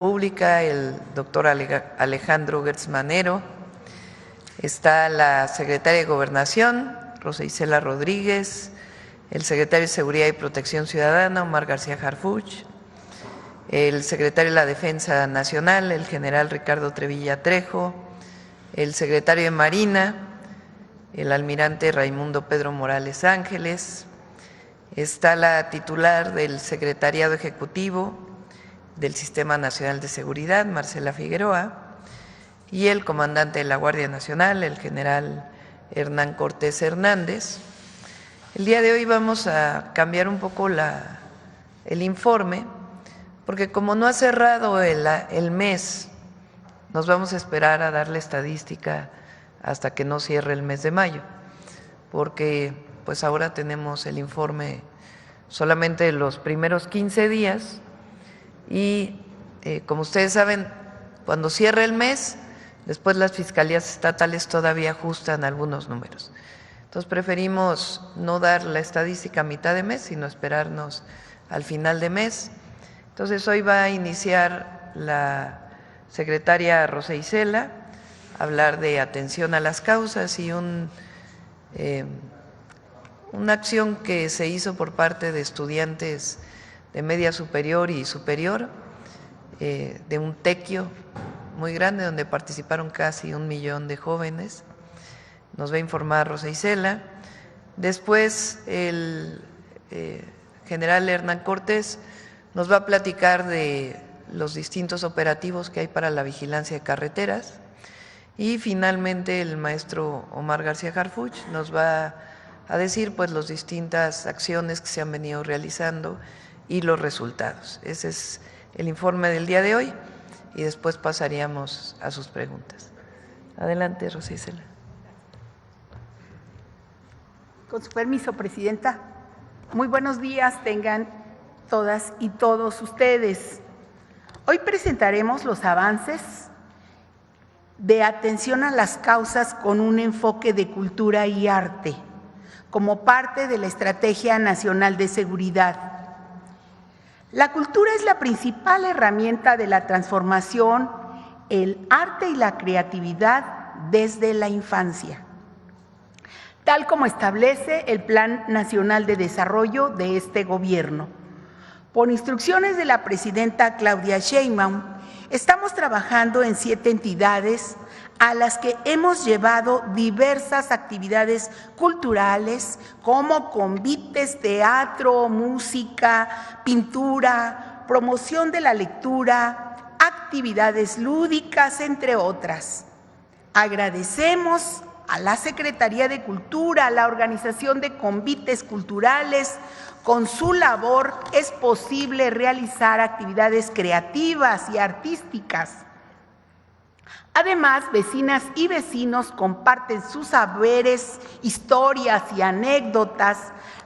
Pública, el doctor Alejandro Gertz Manero, está la secretaria de Gobernación, Rosa Isela Rodríguez, el secretario de Seguridad y Protección Ciudadana, Omar García Harfuch, el secretario de la Defensa Nacional, el general Ricardo Trevilla Trejo, el secretario de Marina, el almirante Raimundo Pedro Morales Ángeles, está la titular del Secretariado Ejecutivo del Sistema Nacional de Seguridad, Marcela Figueroa, y el comandante de la Guardia Nacional, el general Hernán Cortés Hernández. El día de hoy vamos a cambiar un poco el informe, porque como no ha cerrado el mes, nos vamos a esperar a dar la estadística hasta que no cierre el mes de mayo, porque pues ahora tenemos el informe solamente de los primeros 15 días y como ustedes saben, cuando cierra el mes, después las fiscalías estatales todavía ajustan algunos números. Entonces preferimos no dar la estadística a mitad de mes, sino esperarnos al final de mes. Entonces hoy va a iniciar la secretaria Rosa Isela a hablar de atención a las causas y una acción que se hizo por parte de estudiantes de media superior y superior, de un tequio muy grande donde participaron casi 1 millón de jóvenes. Nos va a informar Rosa Isela. Después el general Hernán Cortés nos va a platicar de los distintos operativos que hay para la vigilancia de carreteras. Y finalmente el maestro Omar García Harfuch nos va a decir pues las distintas acciones que se han venido realizando y los resultados. Ese es el informe del día de hoy y después pasaríamos a sus preguntas. Adelante, Rosa Isela. Con su permiso, Presidenta. Muy buenos días tengan todas y todos ustedes. Hoy presentaremos los avances de atención a las causas con un enfoque de cultura y arte, como parte de la Estrategia Nacional de Seguridad. La cultura es la principal herramienta de la transformación, el arte y la creatividad desde la infancia, tal como establece el Plan Nacional de Desarrollo de este gobierno. Por instrucciones de la presidenta Claudia Sheinbaum, estamos trabajando en 7 entidades a las que hemos llevado diversas actividades culturales como convites, teatro, música, pintura, promoción de la lectura, actividades lúdicas, entre otras. Agradecemos a la Secretaría de Cultura, a la organización de convites culturales. Con su labor es posible realizar actividades creativas y artísticas. Además, vecinas y vecinos comparten sus saberes, historias y anécdotas,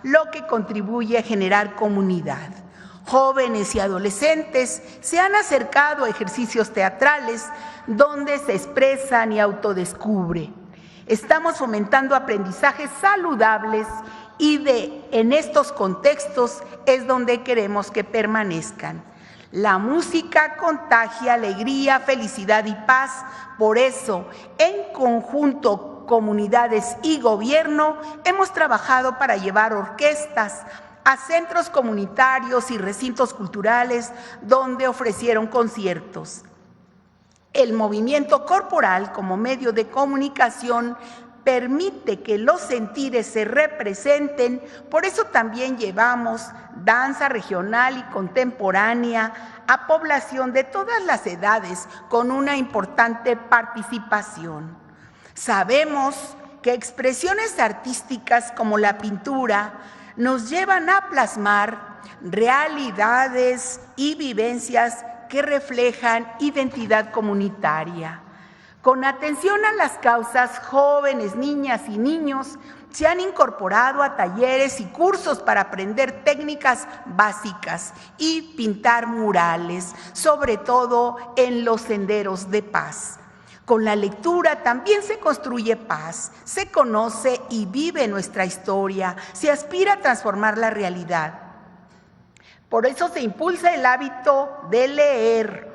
lo que contribuye a generar comunidad. Jóvenes y adolescentes se han acercado a ejercicios teatrales donde se expresan y autodescubren. Estamos fomentando aprendizajes saludables y en estos contextos es donde queremos que permanezcan. La música contagia alegría, felicidad y paz. Por eso, en conjunto, comunidades y gobierno, hemos trabajado para llevar orquestas a centros comunitarios y recintos culturales donde ofrecieron conciertos. El movimiento corporal como medio de comunicación permite que los sentires se representen, por eso también llevamos danza regional y contemporánea a población de todas las edades con una importante participación. Sabemos que expresiones artísticas como la pintura nos llevan a plasmar realidades y vivencias que reflejan identidad comunitaria. Con atención a las causas, jóvenes, niñas y niños se han incorporado a talleres y cursos para aprender técnicas básicas y pintar murales, sobre todo en los senderos de paz. Con la lectura también se construye paz, se conoce y vive nuestra historia, se aspira a transformar la realidad. Por eso se impulsa el hábito de leer,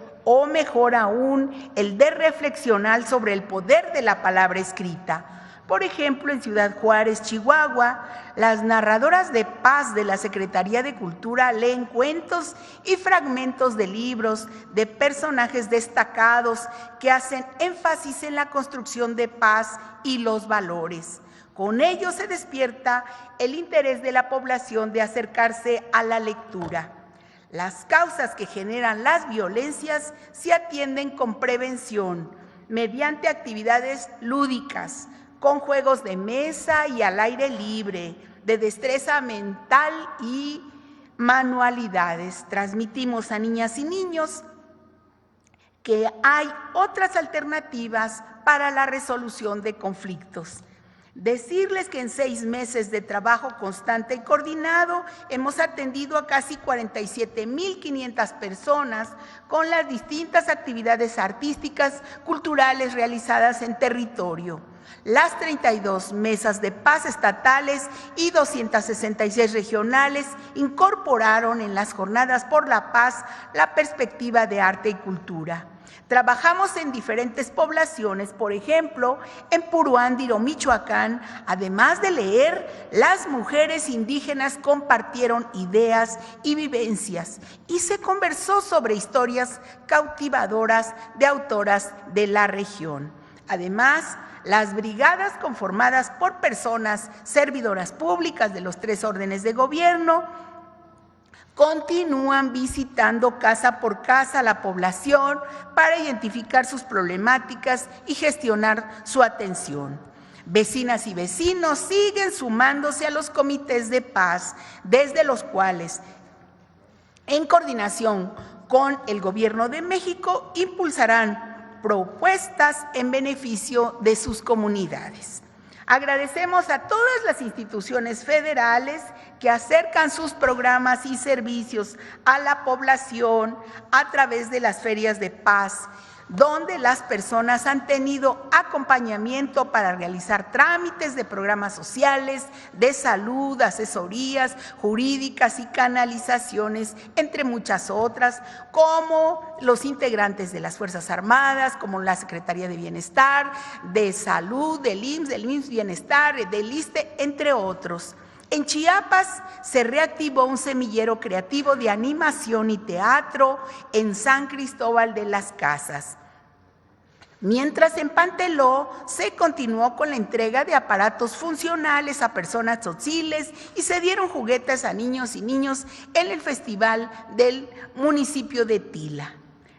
mejor aún, el de reflexionar sobre el poder de la palabra escrita. Por ejemplo, en Ciudad Juárez, Chihuahua, las narradoras de paz de la Secretaría de Cultura leen cuentos y fragmentos de libros de personajes destacados que hacen énfasis en la construcción de paz y los valores. Con ello se despierta el interés de la población de acercarse a la lectura. Las causas que generan las violencias se atienden con prevención, mediante actividades lúdicas, con juegos de mesa y al aire libre, de destreza mental y manualidades. Transmitimos a niñas y niños que hay otras alternativas para la resolución de conflictos. Decirles que en 6 meses de trabajo constante y coordinado hemos atendido a casi 47,500 personas con las distintas actividades artísticas, culturales realizadas en territorio. Las 32 mesas de paz estatales y 266 regionales incorporaron en las jornadas por la paz la perspectiva de arte y cultura. Trabajamos en diferentes poblaciones, por ejemplo, en Puruándiro, Michoacán. Además de leer, las mujeres indígenas compartieron ideas y vivencias y se conversó sobre historias cautivadoras de autoras de la región. Además, las brigadas conformadas por personas servidoras públicas de los 3 órdenes de gobierno continúan visitando casa por casa a la población para identificar sus problemáticas y gestionar su atención. Vecinas y vecinos siguen sumándose a los comités de paz, desde los cuales, en coordinación con el Gobierno de México, impulsarán propuestas en beneficio de sus comunidades. Agradecemos a todas las instituciones federales que acercan sus programas y servicios a la población a través de las ferias de paz, donde las personas han tenido acompañamiento para realizar trámites de programas sociales, de salud, asesorías jurídicas y canalizaciones, entre muchas otras, como los integrantes de las Fuerzas Armadas, como la Secretaría de Bienestar, de Salud, del IMSS Bienestar, del ISSSTE, entre otros. En Chiapas se reactivó un semillero creativo de animación y teatro en San Cristóbal de las Casas. Mientras en Panteló se continuó con la entrega de aparatos funcionales a personas tzotziles y se dieron juguetes a niños y niños en el festival del municipio de Tila.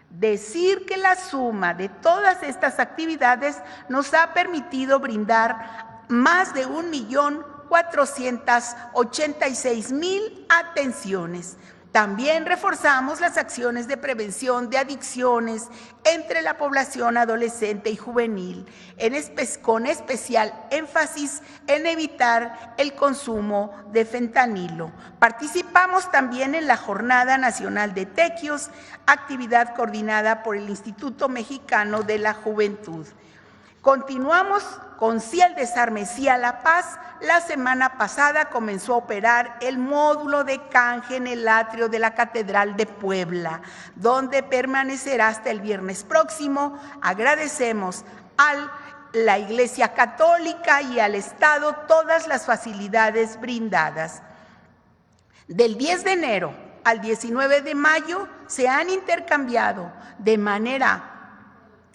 Decir que la suma de todas estas actividades nos ha permitido brindar más de 1,486,000 atenciones. También reforzamos las acciones de prevención de adicciones entre la población adolescente y juvenil, con especial énfasis en evitar el consumo de fentanilo. Participamos también en la Jornada Nacional de Tequios, actividad coordinada por el Instituto Mexicano de la Juventud. Continuamos con Sí al Desarme, Sí a la Paz. La semana pasada comenzó a operar el módulo de canje en el atrio de la Catedral de Puebla, donde permanecerá hasta el viernes próximo. Agradecemos a la Iglesia Católica y al Estado todas las facilidades brindadas. Del 10 de enero al 19 de mayo se han intercambiado de manera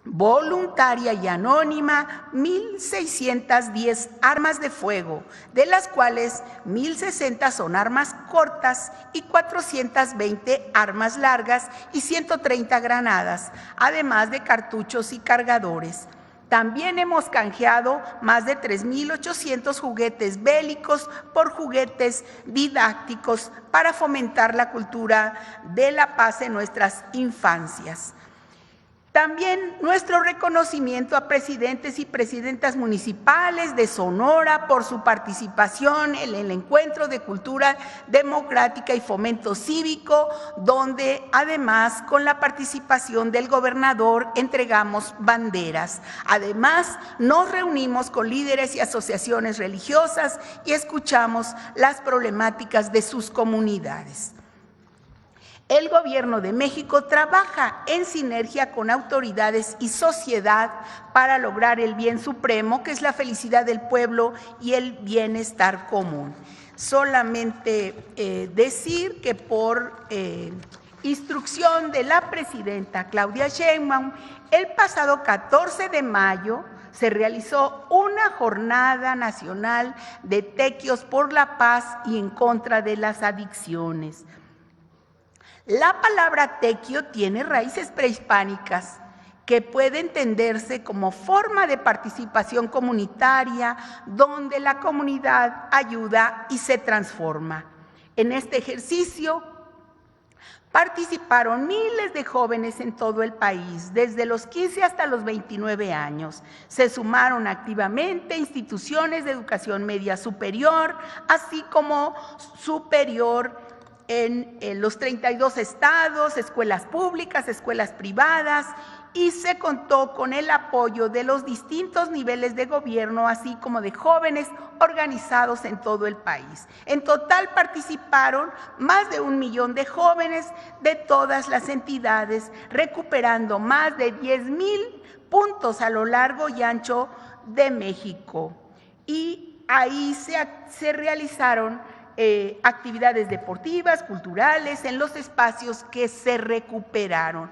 voluntaria y anónima 1,610 armas de fuego, de las cuales 1,060 son armas cortas y 420 armas largas y 130 granadas, además de cartuchos y cargadores. También hemos canjeado más de 3,800 juguetes bélicos por juguetes didácticos para fomentar la cultura de la paz en nuestras infancias. También nuestro reconocimiento a presidentes y presidentas municipales de Sonora por su participación en el Encuentro de Cultura Democrática y Fomento Cívico, donde además con la participación del gobernador entregamos banderas. Además, nos reunimos con líderes y asociaciones religiosas y escuchamos las problemáticas de sus comunidades. El Gobierno de México trabaja en sinergia con autoridades y sociedad para lograr el bien supremo, que es la felicidad del pueblo y el bienestar común. Solamente decir que por instrucción de la presidenta Claudia Sheinbaum, el pasado 14 de mayo se realizó una jornada nacional de tequios por la paz y en contra de las adicciones. La palabra tequio tiene raíces prehispánicas que puede entenderse como forma de participación comunitaria donde la comunidad ayuda y se transforma. En este ejercicio participaron miles de jóvenes en todo el país, desde los 15 hasta los 29 años. Se sumaron activamente instituciones de educación media superior, así como superior en los 32 estados, escuelas públicas, escuelas privadas, y se contó con el apoyo de los distintos niveles de gobierno, así como de jóvenes organizados en todo el país. En total participaron más de 1 millón de jóvenes de todas las entidades, recuperando más de 10,000 puntos a lo largo y ancho de México. Y ahí se realizaron actividades deportivas, culturales, en los espacios que se recuperaron.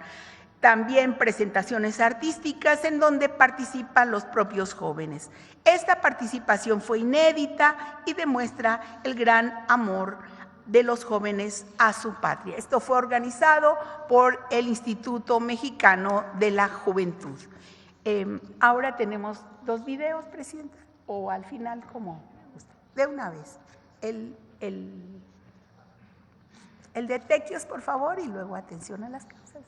También presentaciones artísticas en donde participan los propios jóvenes. Esta participación fue inédita y demuestra el gran amor de los jóvenes a su patria. Esto fue organizado por el Instituto Mexicano de la Juventud. Ahora tenemos 2 videos, Presidenta, o al final, como de una vez. El de tequios, por favor, y luego atención a las causas.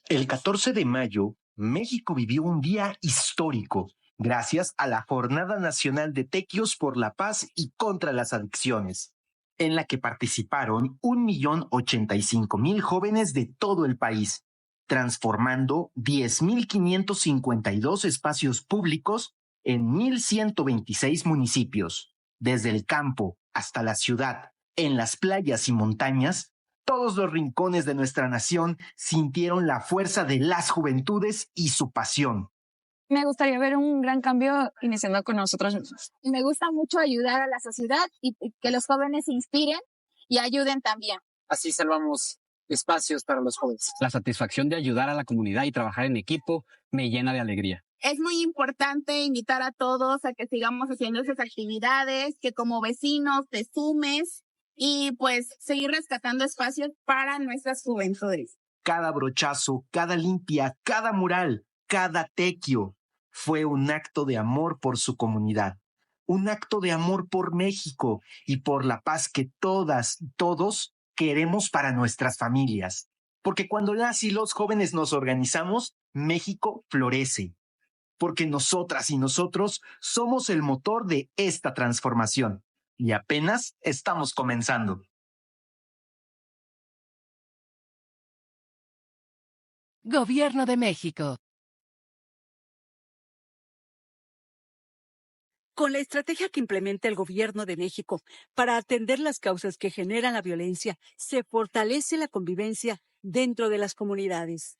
El 14 de mayo, México vivió un día histórico gracias a la Jornada Nacional de Tequios por la Paz y contra las Adicciones, en la que participaron 1,085,000 jóvenes de todo el país, transformando 10,552 espacios públicos en 1,126 municipios, desde el campo hasta la ciudad, en las playas y montañas. Todos los rincones de nuestra nación sintieron la fuerza de las juventudes y su pasión. Me gustaría ver un gran cambio iniciando con nosotros mismos. Me gusta mucho ayudar a la sociedad y que los jóvenes se inspiren y ayuden también. Así salvamos espacios para los jóvenes. La satisfacción de ayudar a la comunidad y trabajar en equipo me llena de alegría. Es muy importante invitar a todos a que sigamos haciendo esas actividades, que como vecinos te sumes y pues seguir rescatando espacios para nuestras juventudes. Cada brochazo, cada limpia, cada mural, cada tequio fue un acto de amor por su comunidad, un acto de amor por México y por la paz que todas y todos queremos para nuestras familias. Porque cuando las y los jóvenes nos organizamos, México florece. Porque nosotras y nosotros somos el motor de esta transformación. Y apenas estamos comenzando. Gobierno de México. Con la estrategia que implementa el Gobierno de México para atender las causas que generan la violencia, se fortalece la convivencia dentro de las comunidades.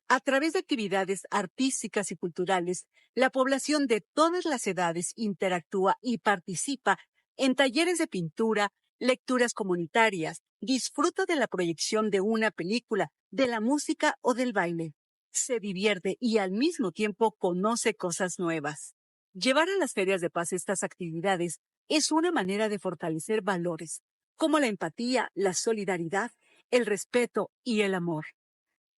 A través de actividades artísticas y culturales, la población de todas las edades interactúa y participa en talleres de pintura, lecturas comunitarias, disfruta de la proyección de una película, de la música o del baile. Se divierte y al mismo tiempo conoce cosas nuevas. Llevar a las ferias de paz estas actividades es una manera de fortalecer valores, como la empatía, la solidaridad, el respeto y el amor.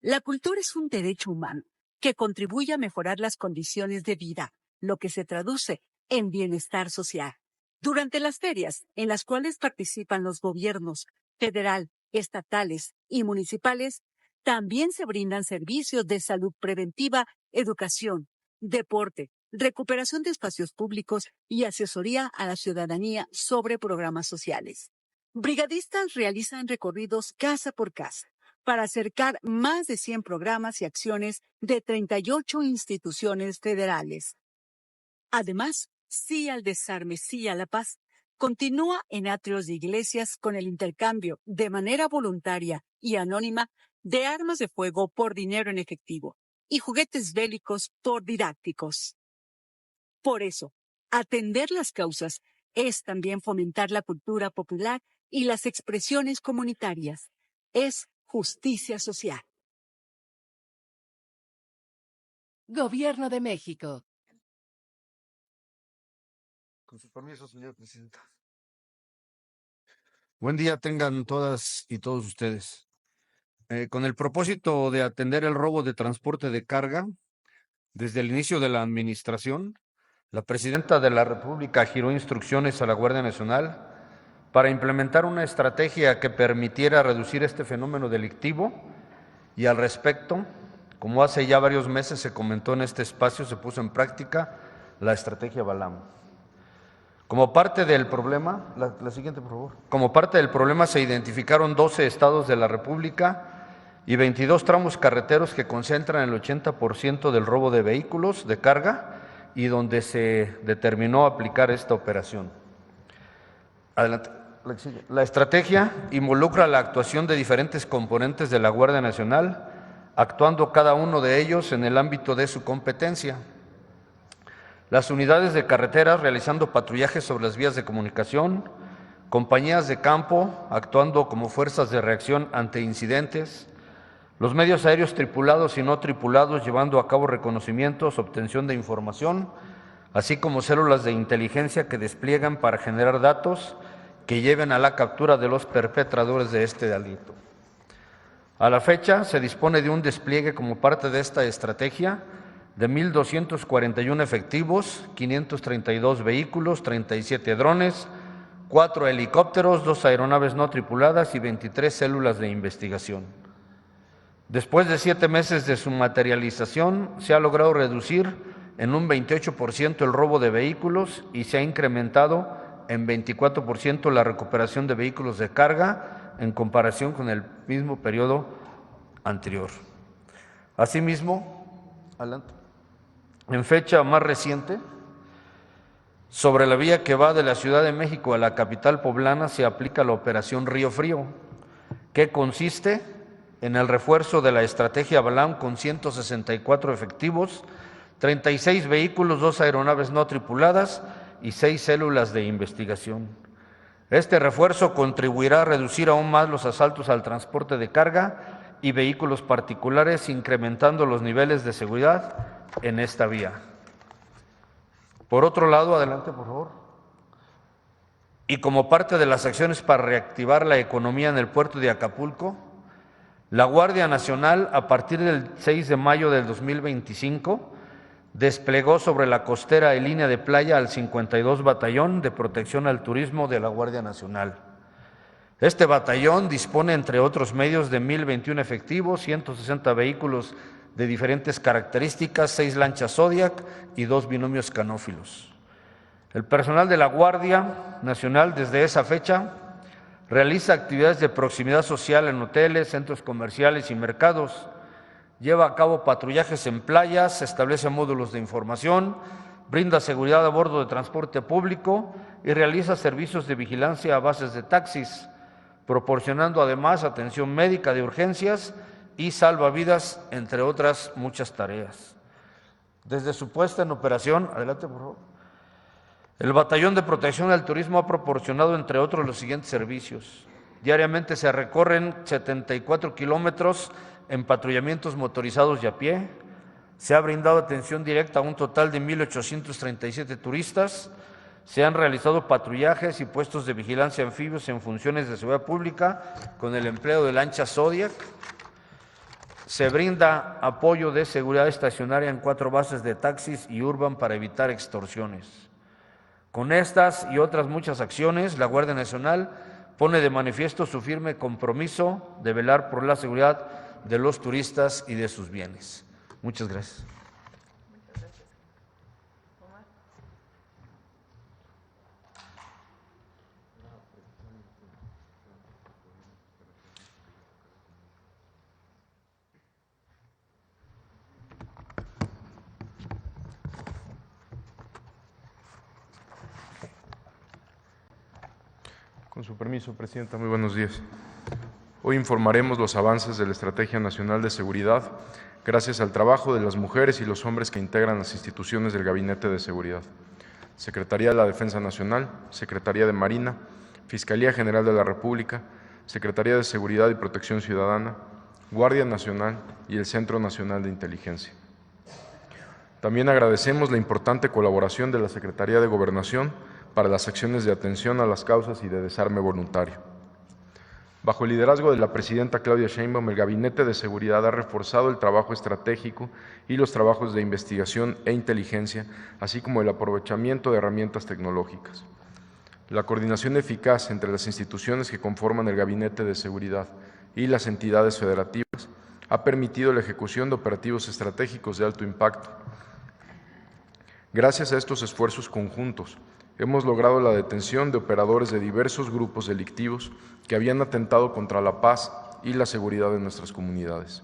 La cultura es un derecho humano que contribuye a mejorar las condiciones de vida, lo que se traduce en bienestar social. Durante las ferias, en las cuales participan los gobiernos federal, estatales y municipales, también se brindan servicios de salud preventiva, educación, deporte, recuperación de espacios públicos y asesoría a la ciudadanía sobre programas sociales. Brigadistas realizan recorridos casa por casa para acercar más de 100 programas y acciones de 38 instituciones federales. Además, Sí al desarme, sí a la paz, continúa en atrios de iglesias con el intercambio de manera voluntaria y anónima de armas de fuego por dinero en efectivo y juguetes bélicos por didácticos. Por eso, atender las causas es también fomentar la cultura popular y las expresiones comunitarias. Es justicia social. Gobierno de México. Con su permiso, señor presidente. Buen día tengan todas y todos ustedes. Con el propósito de atender el robo de transporte de carga, desde el inicio de la administración, la Presidenta de la República giró instrucciones a la Guardia Nacional para implementar una estrategia que permitiera reducir este fenómeno delictivo y al respecto, como hace ya varios meses se comentó en este espacio, se puso en práctica la estrategia Balam. Como parte del problema, la siguiente por favor. Como parte del problema se identificaron 12 estados de la República y 22 tramos carreteros que concentran el 80% del robo de vehículos de carga y donde se determinó aplicar esta operación. Adelante. La estrategia involucra la actuación de diferentes componentes de la Guardia Nacional, actuando cada uno de ellos en el ámbito de su competencia. Las unidades de carreteras realizando patrullajes sobre las vías de comunicación, compañías de campo actuando como fuerzas de reacción ante incidentes, los medios aéreos tripulados y no tripulados llevando a cabo reconocimientos, obtención de información, así como células de inteligencia que despliegan para generar datos que lleven a la captura de los perpetradores de este delito. A la fecha, se dispone de un despliegue como parte de esta estrategia de 1,241 efectivos, 532 vehículos, 37 drones, 4 helicópteros, 2 aeronaves no tripuladas y 23 células de investigación. Después de 7 meses de su materialización, se ha logrado reducir en un 28% el robo de vehículos y se ha incrementado en 24% la recuperación de vehículos de carga en comparación con el mismo periodo anterior. Asimismo, en fecha más reciente, sobre la vía que va de la Ciudad de México a la capital poblana se aplica la operación Río Frío, que consiste en el refuerzo de la estrategia Balam con 164 efectivos, 36 vehículos, 2 aeronaves no tripuladas y 6 células de investigación. Este refuerzo contribuirá a reducir aún más los asaltos al transporte de carga y vehículos particulares, incrementando los niveles de seguridad en esta vía. Por otro lado, adelante por favor. Y como parte de las acciones para reactivar la economía en el puerto de Acapulco, la Guardia Nacional, a partir del 6 de mayo del 2025, desplegó sobre la costera y línea de playa al 52 Batallón de Protección al Turismo de la Guardia Nacional. Este batallón dispone, entre otros medios, de 1,021 efectivos, 160 vehículos de diferentes características, 6 lanchas Zodiac y 2 binomios canófilos. El personal de la Guardia Nacional desde esa fecha realiza actividades de proximidad social en hoteles, centros comerciales y mercados, lleva a cabo patrullajes en playas, establece módulos de información, brinda seguridad a bordo de transporte público y realiza servicios de vigilancia a bases de taxis, proporcionando además atención médica de urgencias y salvavidas, entre otras muchas tareas. Desde su puesta en operación, adelante por favor, el Batallón de Protección al Turismo ha proporcionado, entre otros, los siguientes servicios. Diariamente se recorren 74 kilómetros en patrullamientos motorizados y a pie. Se ha brindado atención directa a un total de 1,837 turistas. Se han realizado patrullajes y puestos de vigilancia anfibios en funciones de seguridad pública con el empleo de lanchas Zodiac. Se brinda apoyo de seguridad estacionaria en 4 bases de taxis y urban para evitar extorsiones. Con estas y otras muchas acciones, la Guardia Nacional pone de manifiesto su firme compromiso de velar por la seguridad de los turistas y de sus bienes. Muchas gracias. Con su permiso, Presidenta, muy buenos días. Hoy informaremos los avances de la Estrategia Nacional de Seguridad gracias al trabajo de las mujeres y los hombres que integran las instituciones del Gabinete de Seguridad. Secretaría de la Defensa Nacional, Secretaría de Marina, Fiscalía General de la República, Secretaría de Seguridad y Protección Ciudadana, Guardia Nacional y el Centro Nacional de Inteligencia. También agradecemos la importante colaboración de la Secretaría de Gobernación para las acciones de atención a las causas y de desarme voluntario. Bajo el liderazgo de la presidenta Claudia Sheinbaum, el Gabinete de Seguridad ha reforzado el trabajo estratégico y los trabajos de investigación e inteligencia, así como el aprovechamiento de herramientas tecnológicas. La coordinación eficaz entre las instituciones que conforman el Gabinete de Seguridad y las entidades federativas ha permitido la ejecución de operativos estratégicos de alto impacto. Gracias a estos esfuerzos conjuntos, hemos logrado la detención de operadores de diversos grupos delictivos que habían atentado contra la paz y la seguridad de nuestras comunidades.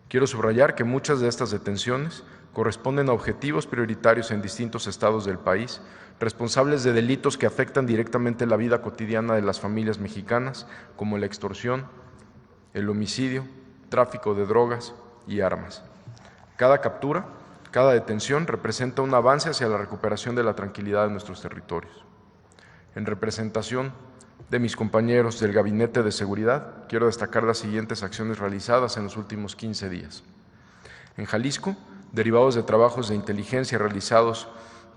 Quiero subrayar que muchas de estas detenciones corresponden a objetivos prioritarios en distintos estados del país, responsables de delitos que afectan directamente la vida cotidiana de las familias mexicanas, como la extorsión, el homicidio, tráfico de drogas y armas. Cada captura, cada detención representa un avance hacia la recuperación de la tranquilidad de nuestros territorios. En representación de mis compañeros del Gabinete de Seguridad, quiero destacar las siguientes acciones realizadas en los últimos 15 días. En Jalisco, derivados de trabajos de inteligencia realizados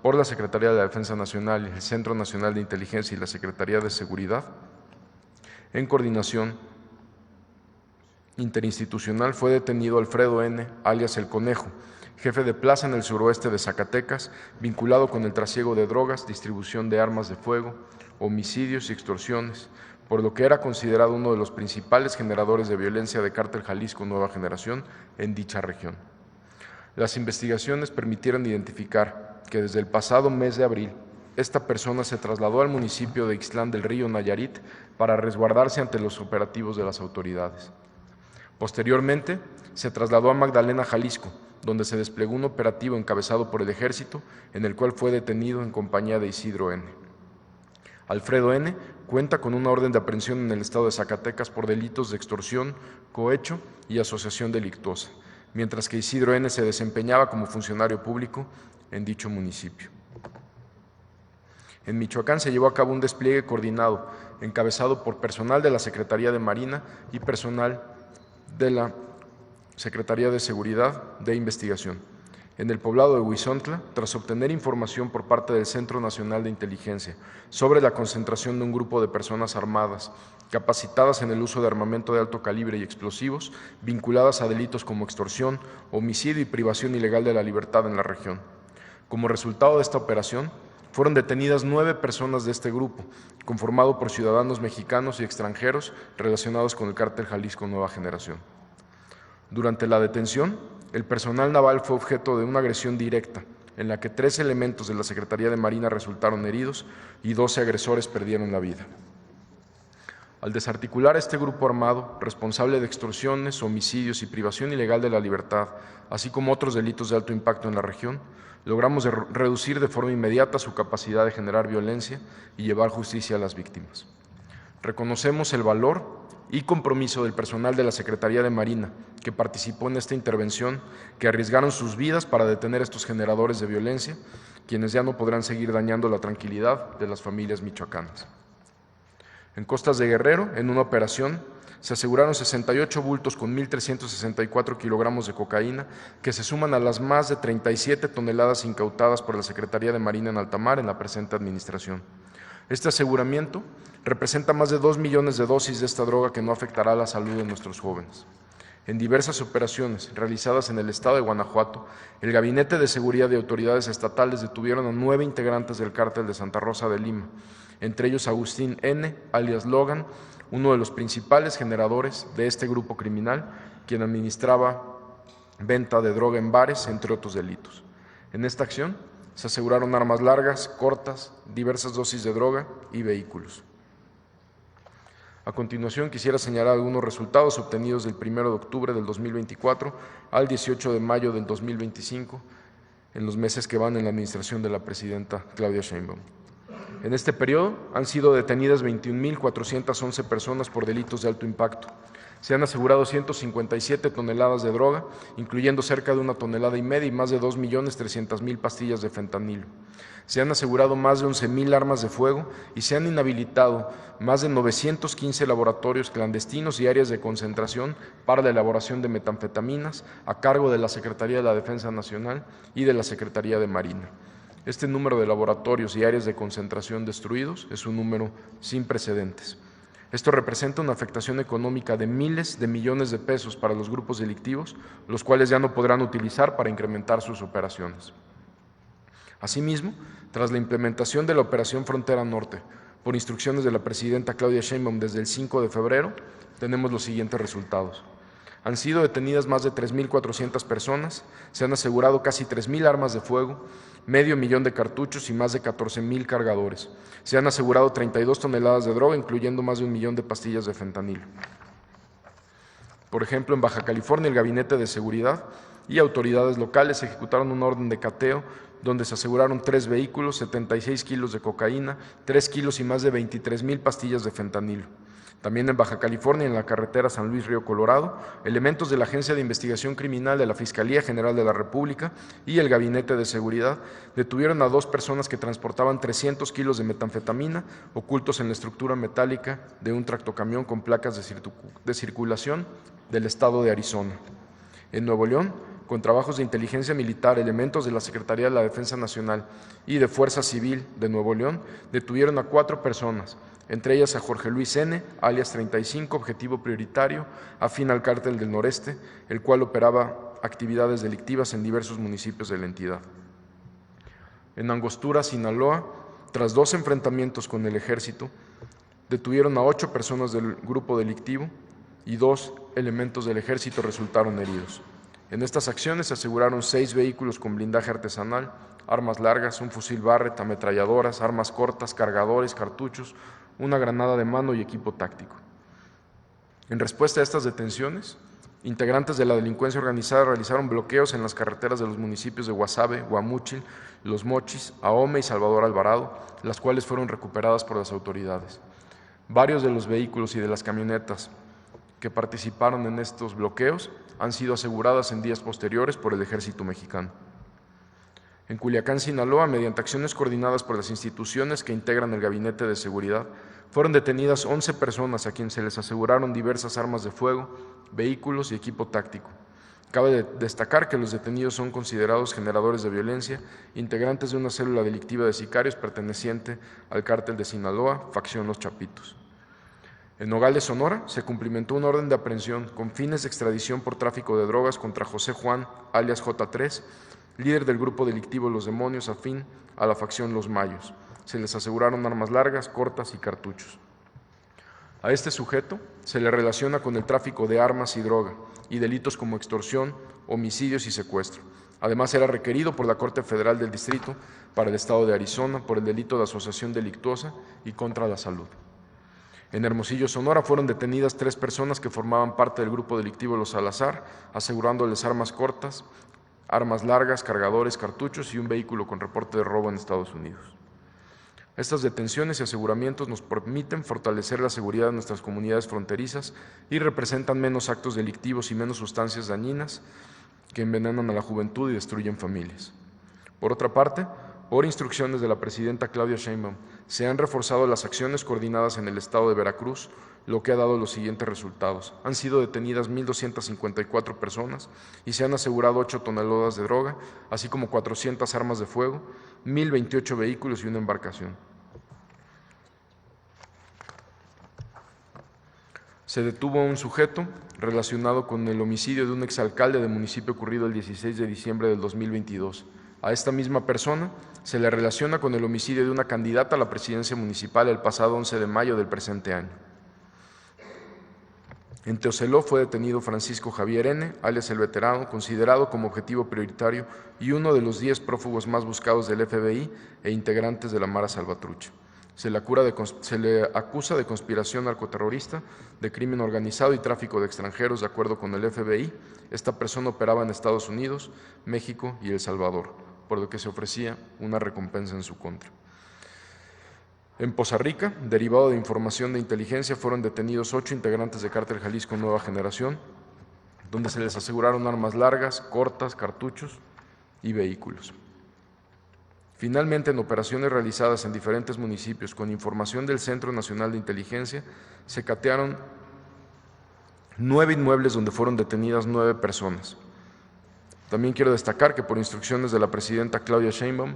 por la Secretaría de la Defensa Nacional, el Centro Nacional de Inteligencia y la Secretaría de Seguridad, en coordinación interinstitucional fue detenido Alfredo N., alias El Conejo, jefe de plaza en el suroeste de Zacatecas, vinculado con el trasiego de drogas, distribución de armas de fuego, homicidios y extorsiones, por lo que era considerado uno de los principales generadores de violencia de Cártel Jalisco Nueva Generación en dicha región. Las investigaciones permitieron identificar que desde el pasado mes de abril, esta persona se trasladó al municipio de Ixtlán del Río, Nayarit, para resguardarse ante los operativos de las autoridades. Posteriormente, se trasladó a Magdalena, Jalisco, donde se desplegó un operativo encabezado por el Ejército, en el cual fue detenido en compañía de Isidro N. Alfredo N. cuenta con una orden de aprehensión en el estado de Zacatecas por delitos de extorsión, cohecho y asociación delictuosa, mientras que Isidro N. se desempeñaba como funcionario público en dicho municipio. En Michoacán se llevó a cabo un despliegue coordinado, encabezado por personal de la Secretaría de Marina y personal de la Secretaría de Seguridad de Investigación. En el poblado de Huizontla, tras obtener información por parte del Centro Nacional de Inteligencia sobre la concentración de un grupo de personas armadas, capacitadas en el uso de armamento de alto calibre y explosivos, vinculadas a delitos como extorsión, homicidio y privación ilegal de la libertad en la región. Como resultado de esta operación, fueron detenidas 9 personas de este grupo, conformado por ciudadanos mexicanos y extranjeros relacionados con el Cártel Jalisco Nueva Generación. Durante la detención, el personal naval fue objeto de una agresión directa, en la que 3 elementos de la Secretaría de Marina resultaron heridos y 12 agresores perdieron la vida. Al desarticular este grupo armado, responsable de extorsiones, homicidios y privación ilegal de la libertad, así como otros delitos de alto impacto en la región, logramos reducir de forma inmediata su capacidad de generar violencia y llevar justicia a las víctimas. Reconocemos el valor y compromiso del personal de la Secretaría de Marina que participó en esta intervención, que arriesgaron sus vidas para detener estos generadores de violencia, quienes ya no podrán seguir dañando la tranquilidad de las familias michoacanas. En Costas de Guerrero, en una operación, se aseguraron 68 bultos con 1.364 kilogramos de cocaína, que se suman a las más de 37 toneladas incautadas por la Secretaría de Marina en alta mar en la presente administración. Este aseguramiento representa más de 2 millones de dosis de esta droga que no afectará a la salud de nuestros jóvenes. En diversas operaciones realizadas en el estado de Guanajuato, el Gabinete de Seguridad y autoridades estatales detuvieron a 9 integrantes del Cártel de Santa Rosa de Lima, entre ellos Agustín N., alias Logan, uno de los principales generadores de este grupo criminal, quien administraba venta de droga en bares, entre otros delitos. En esta acción se aseguraron armas largas, cortas, diversas dosis de droga y vehículos. A continuación, quisiera señalar algunos resultados obtenidos del 1 de octubre del 2024 al 18 de mayo del 2025, en los meses que van en la administración de la presidenta Claudia Sheinbaum. En este periodo han sido detenidas 21.411 personas por delitos de alto impacto. Se han asegurado 157 toneladas de droga, incluyendo cerca de 1,5 toneladas y más de 2.300.000 pastillas de fentanilo. Se han asegurado más de 11.000 armas de fuego y se han inhabilitado más de 915 laboratorios clandestinos y áreas de concentración para la elaboración de metanfetaminas a cargo de la Secretaría de la Defensa Nacional y de la Secretaría de Marina. Este número de laboratorios y áreas de concentración destruidos es un número sin precedentes. Esto representa una afectación económica de miles de millones de pesos para los grupos delictivos, los cuales ya no podrán utilizar para incrementar sus operaciones. Asimismo, tras la implementación de la Operación Frontera Norte, por instrucciones de la presidenta Claudia Sheinbaum desde el 5 de febrero, tenemos los siguientes resultados. Han sido detenidas más de 3.400 personas, se han asegurado casi 3.000 armas de fuego, 500.000 de cartuchos y más de 14.000 cargadores. Se han asegurado 32 toneladas de droga, incluyendo más de 1 millón de pastillas de fentanilo. Por ejemplo, en Baja California, el Gabinete de Seguridad y autoridades locales ejecutaron una orden de cateo donde se aseguraron 3 vehículos, 76 kilos de cocaína, 3 kilos y más de 23.000 pastillas de fentanilo. También en Baja California, en la carretera San Luis-Río Colorado, elementos de la Agencia de Investigación Criminal de la Fiscalía General de la República y el Gabinete de Seguridad detuvieron a 2 personas que transportaban 300 kilos de metanfetamina ocultos en la estructura metálica de un tractocamión con placas de circulación del estado de Arizona. En Nuevo León, con trabajos de inteligencia militar, elementos de la Secretaría de la Defensa Nacional y de Fuerza Civil de Nuevo León detuvieron a 4 personas, entre ellas a Jorge Luis N., alias 35, objetivo prioritario, afín al Cártel del Noreste, el cual operaba actividades delictivas en diversos municipios de la entidad. En Angostura, Sinaloa, tras 2 enfrentamientos con el ejército, detuvieron a 8 personas del grupo delictivo y 2 elementos del ejército resultaron heridos. En estas acciones se aseguraron 6 vehículos con blindaje artesanal, armas largas, un fusil Barrett, ametralladoras, armas cortas, cargadores, cartuchos, una granada de mano y equipo táctico. En respuesta a estas detenciones, integrantes de la delincuencia organizada realizaron bloqueos en las carreteras de los municipios de Guasave, Guamúchil, Los Mochis, Ahome y Salvador Alvarado, las cuales fueron recuperadas por las autoridades. Varios de los vehículos y de las camionetas que participaron en estos bloqueos han sido aseguradas en días posteriores por el Ejército Mexicano. En Culiacán, Sinaloa, mediante acciones coordinadas por las instituciones que integran el Gabinete de Seguridad, fueron detenidas 11 personas a quienes se les aseguraron diversas armas de fuego, vehículos y equipo táctico. Cabe destacar que los detenidos son considerados generadores de violencia, integrantes de una célula delictiva de sicarios perteneciente al Cártel de Sinaloa, facción Los Chapitos. En Nogales, Sonora, se cumplimentó una orden de aprehensión con fines de extradición por tráfico de drogas contra José Juan, alias J3, líder del grupo delictivo Los Demonios, afín a la facción Los Mayos. Se les aseguraron armas largas, cortas y cartuchos. A este sujeto se le relaciona con el tráfico de armas y droga y delitos como extorsión, homicidios y secuestro. Además, era requerido por la Corte Federal del Distrito para el Estado de Arizona por el delito de asociación delictuosa y contra la salud. En Hermosillo, Sonora, fueron detenidas 3 personas que formaban parte del grupo delictivo Los Salazar, asegurándoles armas cortas, armas largas, cargadores, cartuchos y un vehículo con reporte de robo en Estados Unidos. Estas detenciones y aseguramientos nos permiten fortalecer la seguridad de nuestras comunidades fronterizas y representan menos actos delictivos y menos sustancias dañinas que envenenan a la juventud y destruyen familias. Por otra parte, por instrucciones de la presidenta Claudia Sheinbaum, se han reforzado las acciones coordinadas en el estado de Veracruz, lo que ha dado los siguientes resultados. Han sido detenidas 1.254 personas y se han asegurado 8 toneladas de droga, así como 400 armas de fuego, 1.028 vehículos y una embarcación. Se detuvo a un sujeto relacionado con el homicidio de un exalcalde del municipio ocurrido el 16 de diciembre del 2022. A esta misma persona se le relaciona con el homicidio de una candidata a la presidencia municipal el pasado 11 de mayo del presente año. En Teocelo fue detenido Francisco Javier N., alias El Veterano, considerado como objetivo prioritario y uno de los 10 prófugos más buscados del FBI e integrantes de la Mara Salvatrucha. Se le acusa de conspiración narcoterrorista, de crimen organizado y tráfico de extranjeros. De acuerdo con el FBI, esta persona operaba en Estados Unidos, México y El Salvador, por lo que se ofrecía una recompensa en su contra. En Poza Rica, derivado de información de inteligencia, fueron detenidos 8 integrantes de Cártel Jalisco Nueva Generación, donde se les aseguraron armas largas, cortas, cartuchos y vehículos. Finalmente, en operaciones realizadas en diferentes municipios con información del Centro Nacional de Inteligencia, se catearon 9 inmuebles donde fueron detenidas 9 personas. También quiero destacar que por instrucciones de la presidenta Claudia Sheinbaum,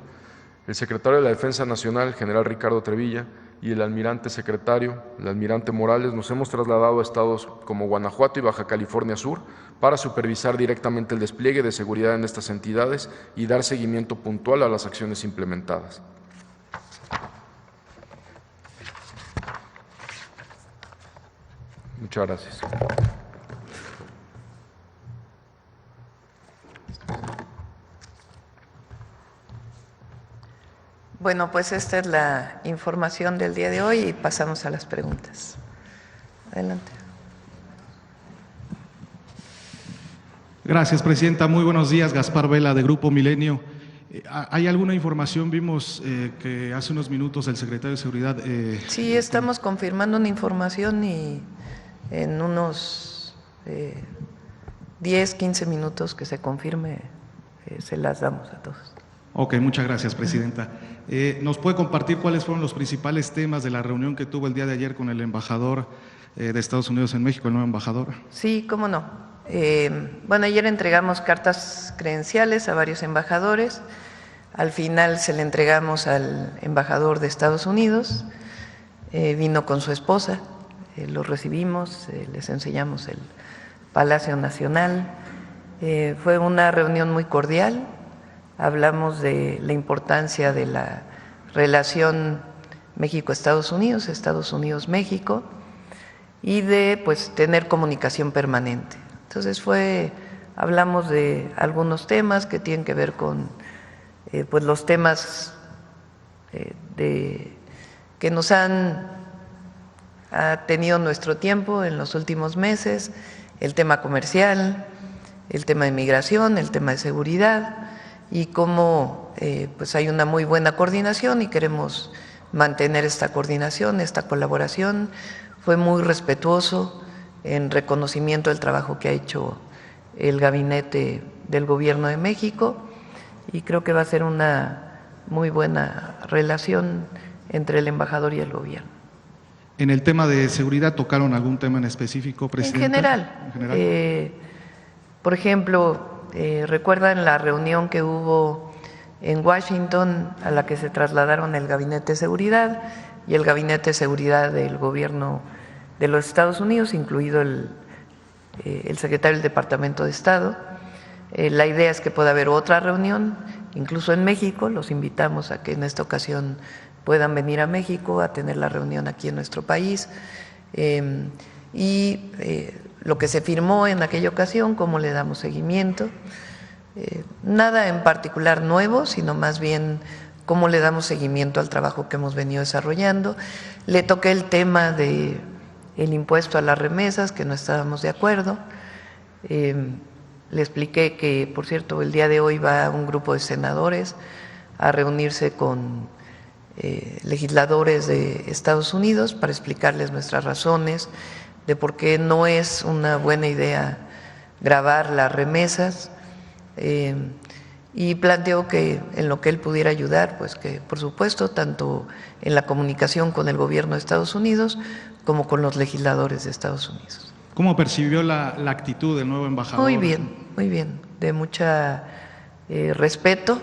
el secretario de la Defensa Nacional, general Ricardo Trevilla, y el almirante secretario, el almirante Morales, nos hemos trasladado a estados como Guanajuato y Baja California Sur para supervisar directamente el despliegue de seguridad en estas entidades y dar seguimiento puntual a las acciones implementadas. Muchas gracias. Bueno, pues esta es la información del día de hoy y pasamos a las preguntas. Adelante. Gracias, Presidenta. Muy buenos días. Gaspar Vela, de Grupo Milenio. ¿Hay alguna información? Vimos que hace unos minutos el secretario de Seguridad… Sí, estamos confirmando una información y en unos 10, 15 minutos que se confirme, se las damos a todos. Ok, muchas gracias, Presidenta. ¿Nos puede compartir cuáles fueron los principales temas de la reunión que tuvo el día de ayer con el embajador de Estados Unidos en México, el nuevo embajador? Sí, cómo no. Bueno, ayer entregamos cartas credenciales a varios embajadores. Al final se le entregamos al embajador de Estados Unidos. Vino con su esposa, los recibimos, les enseñamos el Palacio Nacional. Fue una reunión muy cordial. Hablamos de la importancia de la relación México-Estados Unidos, Estados Unidos-México, y de pues tener comunicación permanente. Entonces hablamos de algunos temas que tienen que ver con pues los temas que nos ha tenido nuestro tiempo en los últimos meses, el tema comercial, el tema de migración, el tema de seguridad, y cómo pues hay una muy buena coordinación y queremos mantener esta coordinación, esta colaboración. Fue muy respetuoso en reconocimiento del trabajo que ha hecho el gabinete del Gobierno de México y creo que va a ser una muy buena relación entre el embajador y el gobierno. ¿En el tema de seguridad tocaron algún tema en específico, Presidenta? En general. Por ejemplo, ¿recuerdan la reunión que hubo en Washington a la que se trasladaron el Gabinete de Seguridad y el Gabinete de Seguridad del Gobierno de los Estados Unidos, incluido el secretario del Departamento de Estado? La idea es que pueda haber otra reunión, incluso en México. Los invitamos a que en esta ocasión puedan venir a México a tener la reunión aquí en nuestro país. Lo que se firmó en aquella ocasión, cómo le damos seguimiento. Nada en particular nuevo, sino más bien cómo le damos seguimiento al trabajo que hemos venido desarrollando. Le toqué el tema del impuesto a las remesas, que no estábamos de acuerdo. Le expliqué que, por cierto, el día de hoy va un grupo de senadores a reunirse con legisladores de Estados Unidos para explicarles nuestras razones de por qué no es una buena idea gravar las remesas, y planteó que en lo que él pudiera ayudar, pues que por supuesto tanto en la comunicación con el gobierno de Estados Unidos como con los legisladores de Estados Unidos. ¿Cómo percibió la actitud del nuevo embajador? Muy bien, de mucha respeto,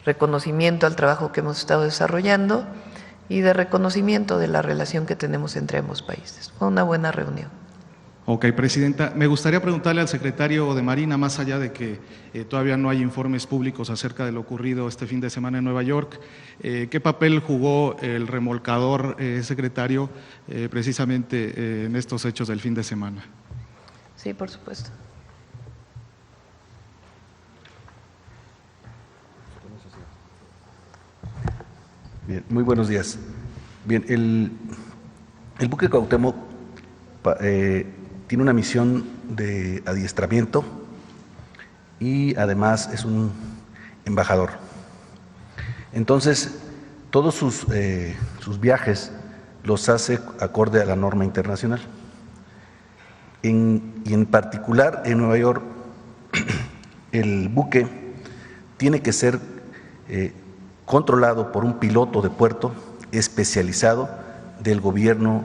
reconocimiento al trabajo que hemos estado desarrollando y de reconocimiento de la relación que tenemos entre ambos países. Fue una buena reunión. Ok, Presidenta. Me gustaría preguntarle al secretario de Marina, más allá de que todavía no hay informes públicos acerca de lo ocurrido este fin de semana en Nueva York, ¿qué papel jugó el remolcador, secretario, precisamente en estos hechos del fin de semana? Sí, por supuesto. Bien, muy buenos días. Bien, el buque Cuauhtémoc tiene una misión de adiestramiento y además es un embajador. Entonces, todos sus viajes los hace acorde a la norma internacional. Y en particular en Nueva York, el buque tiene que ser controlado por un piloto de puerto especializado del gobierno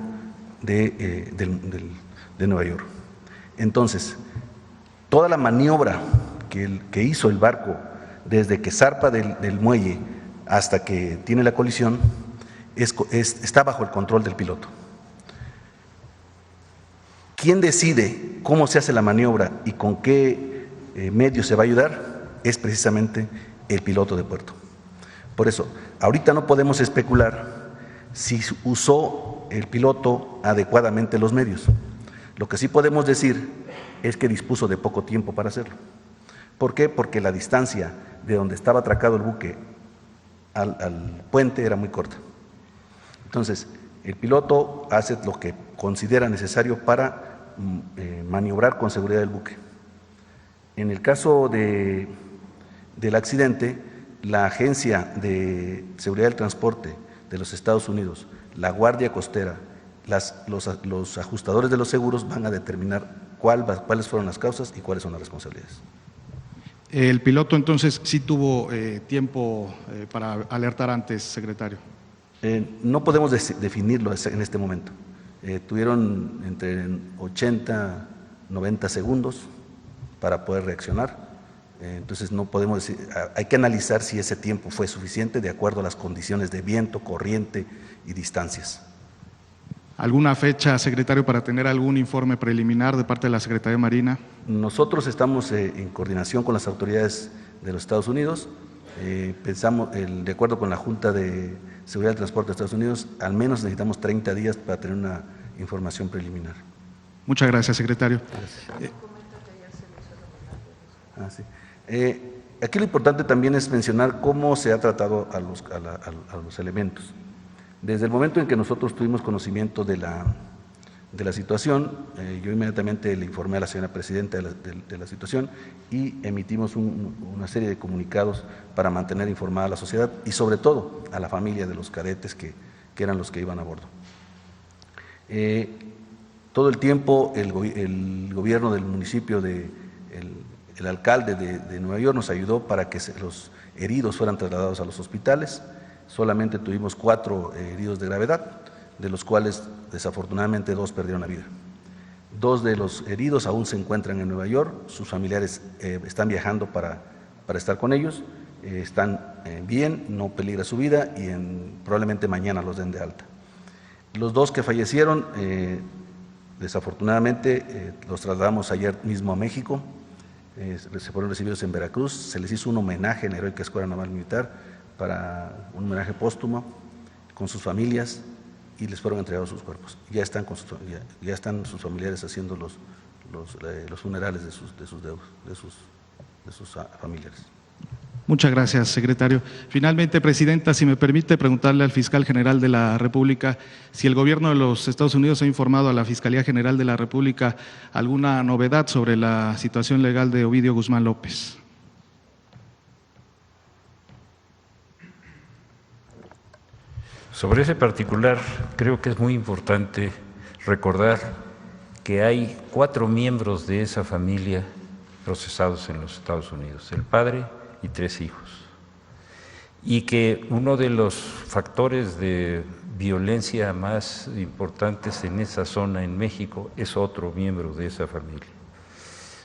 de Nueva York. Entonces, toda la maniobra que hizo el barco desde que zarpa del muelle hasta que tiene la colisión está bajo el control del piloto. ¿Quién decide cómo se hace la maniobra y con qué medios se va a ayudar? Es precisamente el piloto de puerto. Por eso, ahorita no podemos especular si usó el piloto adecuadamente los medios. Lo que sí podemos decir es que dispuso de poco tiempo para hacerlo. ¿Por qué? Porque la distancia de donde estaba atracado el buque al puente era muy corta. Entonces, el piloto hace lo que considera necesario para maniobrar con seguridad el buque. En el caso del accidente, la Agencia de Seguridad del Transporte de los Estados Unidos, la Guardia Costera, los ajustadores de los seguros van a determinar cuáles fueron las causas y cuáles son las responsabilidades. El piloto entonces sí tuvo tiempo para alertar antes, secretario. No podemos definirlo en este momento. Tuvieron entre 80 y 90 segundos para poder reaccionar. Entonces no podemos decir, hay que analizar si ese tiempo fue suficiente de acuerdo a las condiciones de viento, corriente y distancias. ¿Alguna fecha, secretario, para tener algún informe preliminar de parte de la Secretaría de Marina? Nosotros estamos en coordinación con las autoridades de los Estados Unidos. Pensamos, de acuerdo con la Junta de Seguridad del Transporte de Estados Unidos, al menos necesitamos 30 días para tener una información preliminar. Muchas gracias, secretario. Gracias. Aquí lo importante también es mencionar cómo se ha tratado a los elementos. Desde el momento en que nosotros tuvimos conocimiento de la situación, yo inmediatamente le informé a la señora presidenta de la situación y emitimos una serie de comunicados para mantener informada a la sociedad y sobre todo a la familia de los cadetes que eran los que iban a bordo. Todo el tiempo el gobierno del municipio, el alcalde de Nueva York nos ayudó para que los heridos fueran trasladados a los hospitales. Solamente tuvimos 4 heridos de gravedad, de los cuales desafortunadamente 2 perdieron la vida. 2 de los heridos aún se encuentran en Nueva York, sus familiares están viajando para estar con ellos, están bien, no peligra su vida y probablemente mañana los den de alta. Los 2 que fallecieron, desafortunadamente los trasladamos ayer mismo a México, se fueron recibidos en Veracruz, se les hizo un homenaje en la Heroica Escuela Naval Militar, para un homenaje póstumo con sus familias y les fueron entregados sus cuerpos. Ya están sus familiares haciendo los funerales de sus familiares. Muchas gracias, secretario. Finalmente, presidenta, si me permite preguntarle al fiscal general de la República si el gobierno de los Estados Unidos ha informado a la Fiscalía General de la República alguna novedad sobre la situación legal de Ovidio Guzmán López. Sobre ese particular, creo que es muy importante recordar que hay 4 miembros de esa familia procesados en los Estados Unidos, el padre y 3 hijos, y que uno de los factores de violencia más importantes en esa zona en México es otro miembro de esa familia.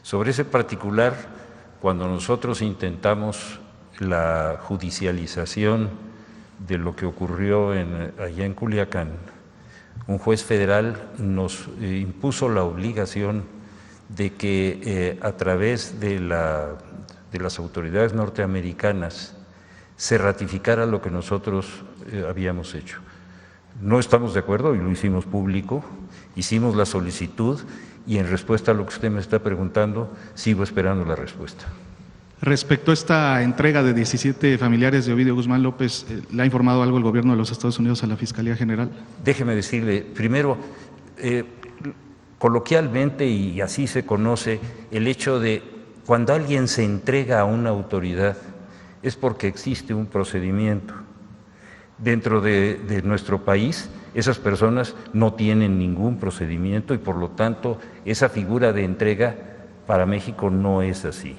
Sobre ese particular, cuando nosotros intentamos la judicialización de lo que ocurrió allá en Culiacán, un juez federal nos impuso la obligación de que a través de las autoridades norteamericanas se ratificara lo que nosotros habíamos hecho. No estamos de acuerdo y lo hicimos público, hicimos la solicitud y en respuesta a lo que usted me está preguntando, sigo esperando la respuesta. Respecto a esta entrega de 17 familiares de Ovidio Guzmán López, ¿le ha informado algo el gobierno de los Estados Unidos a la Fiscalía General? Déjeme decirle, primero, coloquialmente y así se conoce el hecho de cuando alguien se entrega a una autoridad es porque existe un procedimiento. dentro de nuestro país, esas personas no tienen ningún procedimiento y por lo tanto esa figura de entrega para México no es así.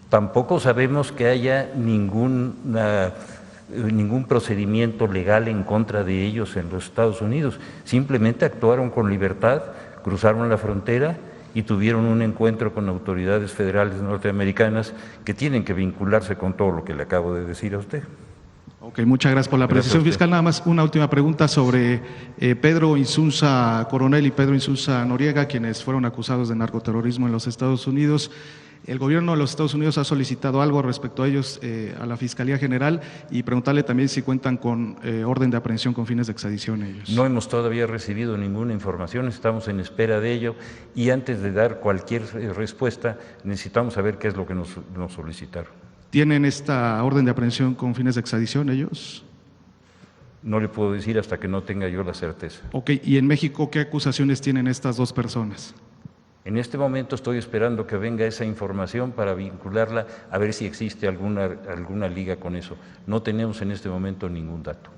Tampoco sabemos que haya ningún procedimiento legal en contra de ellos en los Estados Unidos. Simplemente actuaron con libertad, cruzaron la frontera y tuvieron un encuentro con autoridades federales norteamericanas que tienen que vincularse con todo lo que le acabo de decir a usted. Ok, muchas gracias por la precisión fiscal. Nada más una última pregunta sobre Pedro Insunza Coronel y Pedro Insunza Noriega, quienes fueron acusados de narcoterrorismo en los Estados Unidos. El gobierno de los Estados Unidos ha solicitado algo respecto a ellos a la Fiscalía General y preguntarle también si cuentan con orden de aprehensión con fines de extradición ellos. No hemos todavía recibido ninguna información, estamos en espera de ello y antes de dar cualquier respuesta necesitamos saber qué es lo que nos solicitaron. ¿Tienen esta orden de aprehensión con fines de extradición ellos? No le puedo decir hasta que no tenga yo la certeza. Ok, ¿y en México qué acusaciones tienen estas dos personas? En este momento estoy esperando que venga esa información para vincularla a ver si existe alguna liga con eso. No tenemos en este momento ningún dato.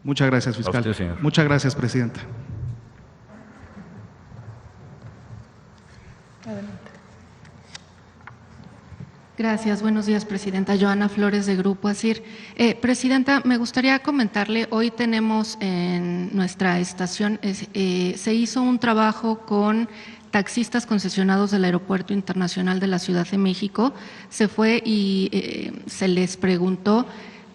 Muchas gracias, fiscal. A usted, señor. Muchas gracias, presidenta. Adelante. Gracias, buenos días, presidenta. Joana Flores, de Grupo ASIR. Presidenta, me gustaría comentarle, hoy tenemos en nuestra estación, se hizo un trabajo con taxistas concesionados del Aeropuerto Internacional de la Ciudad de México. Se fue y se les preguntó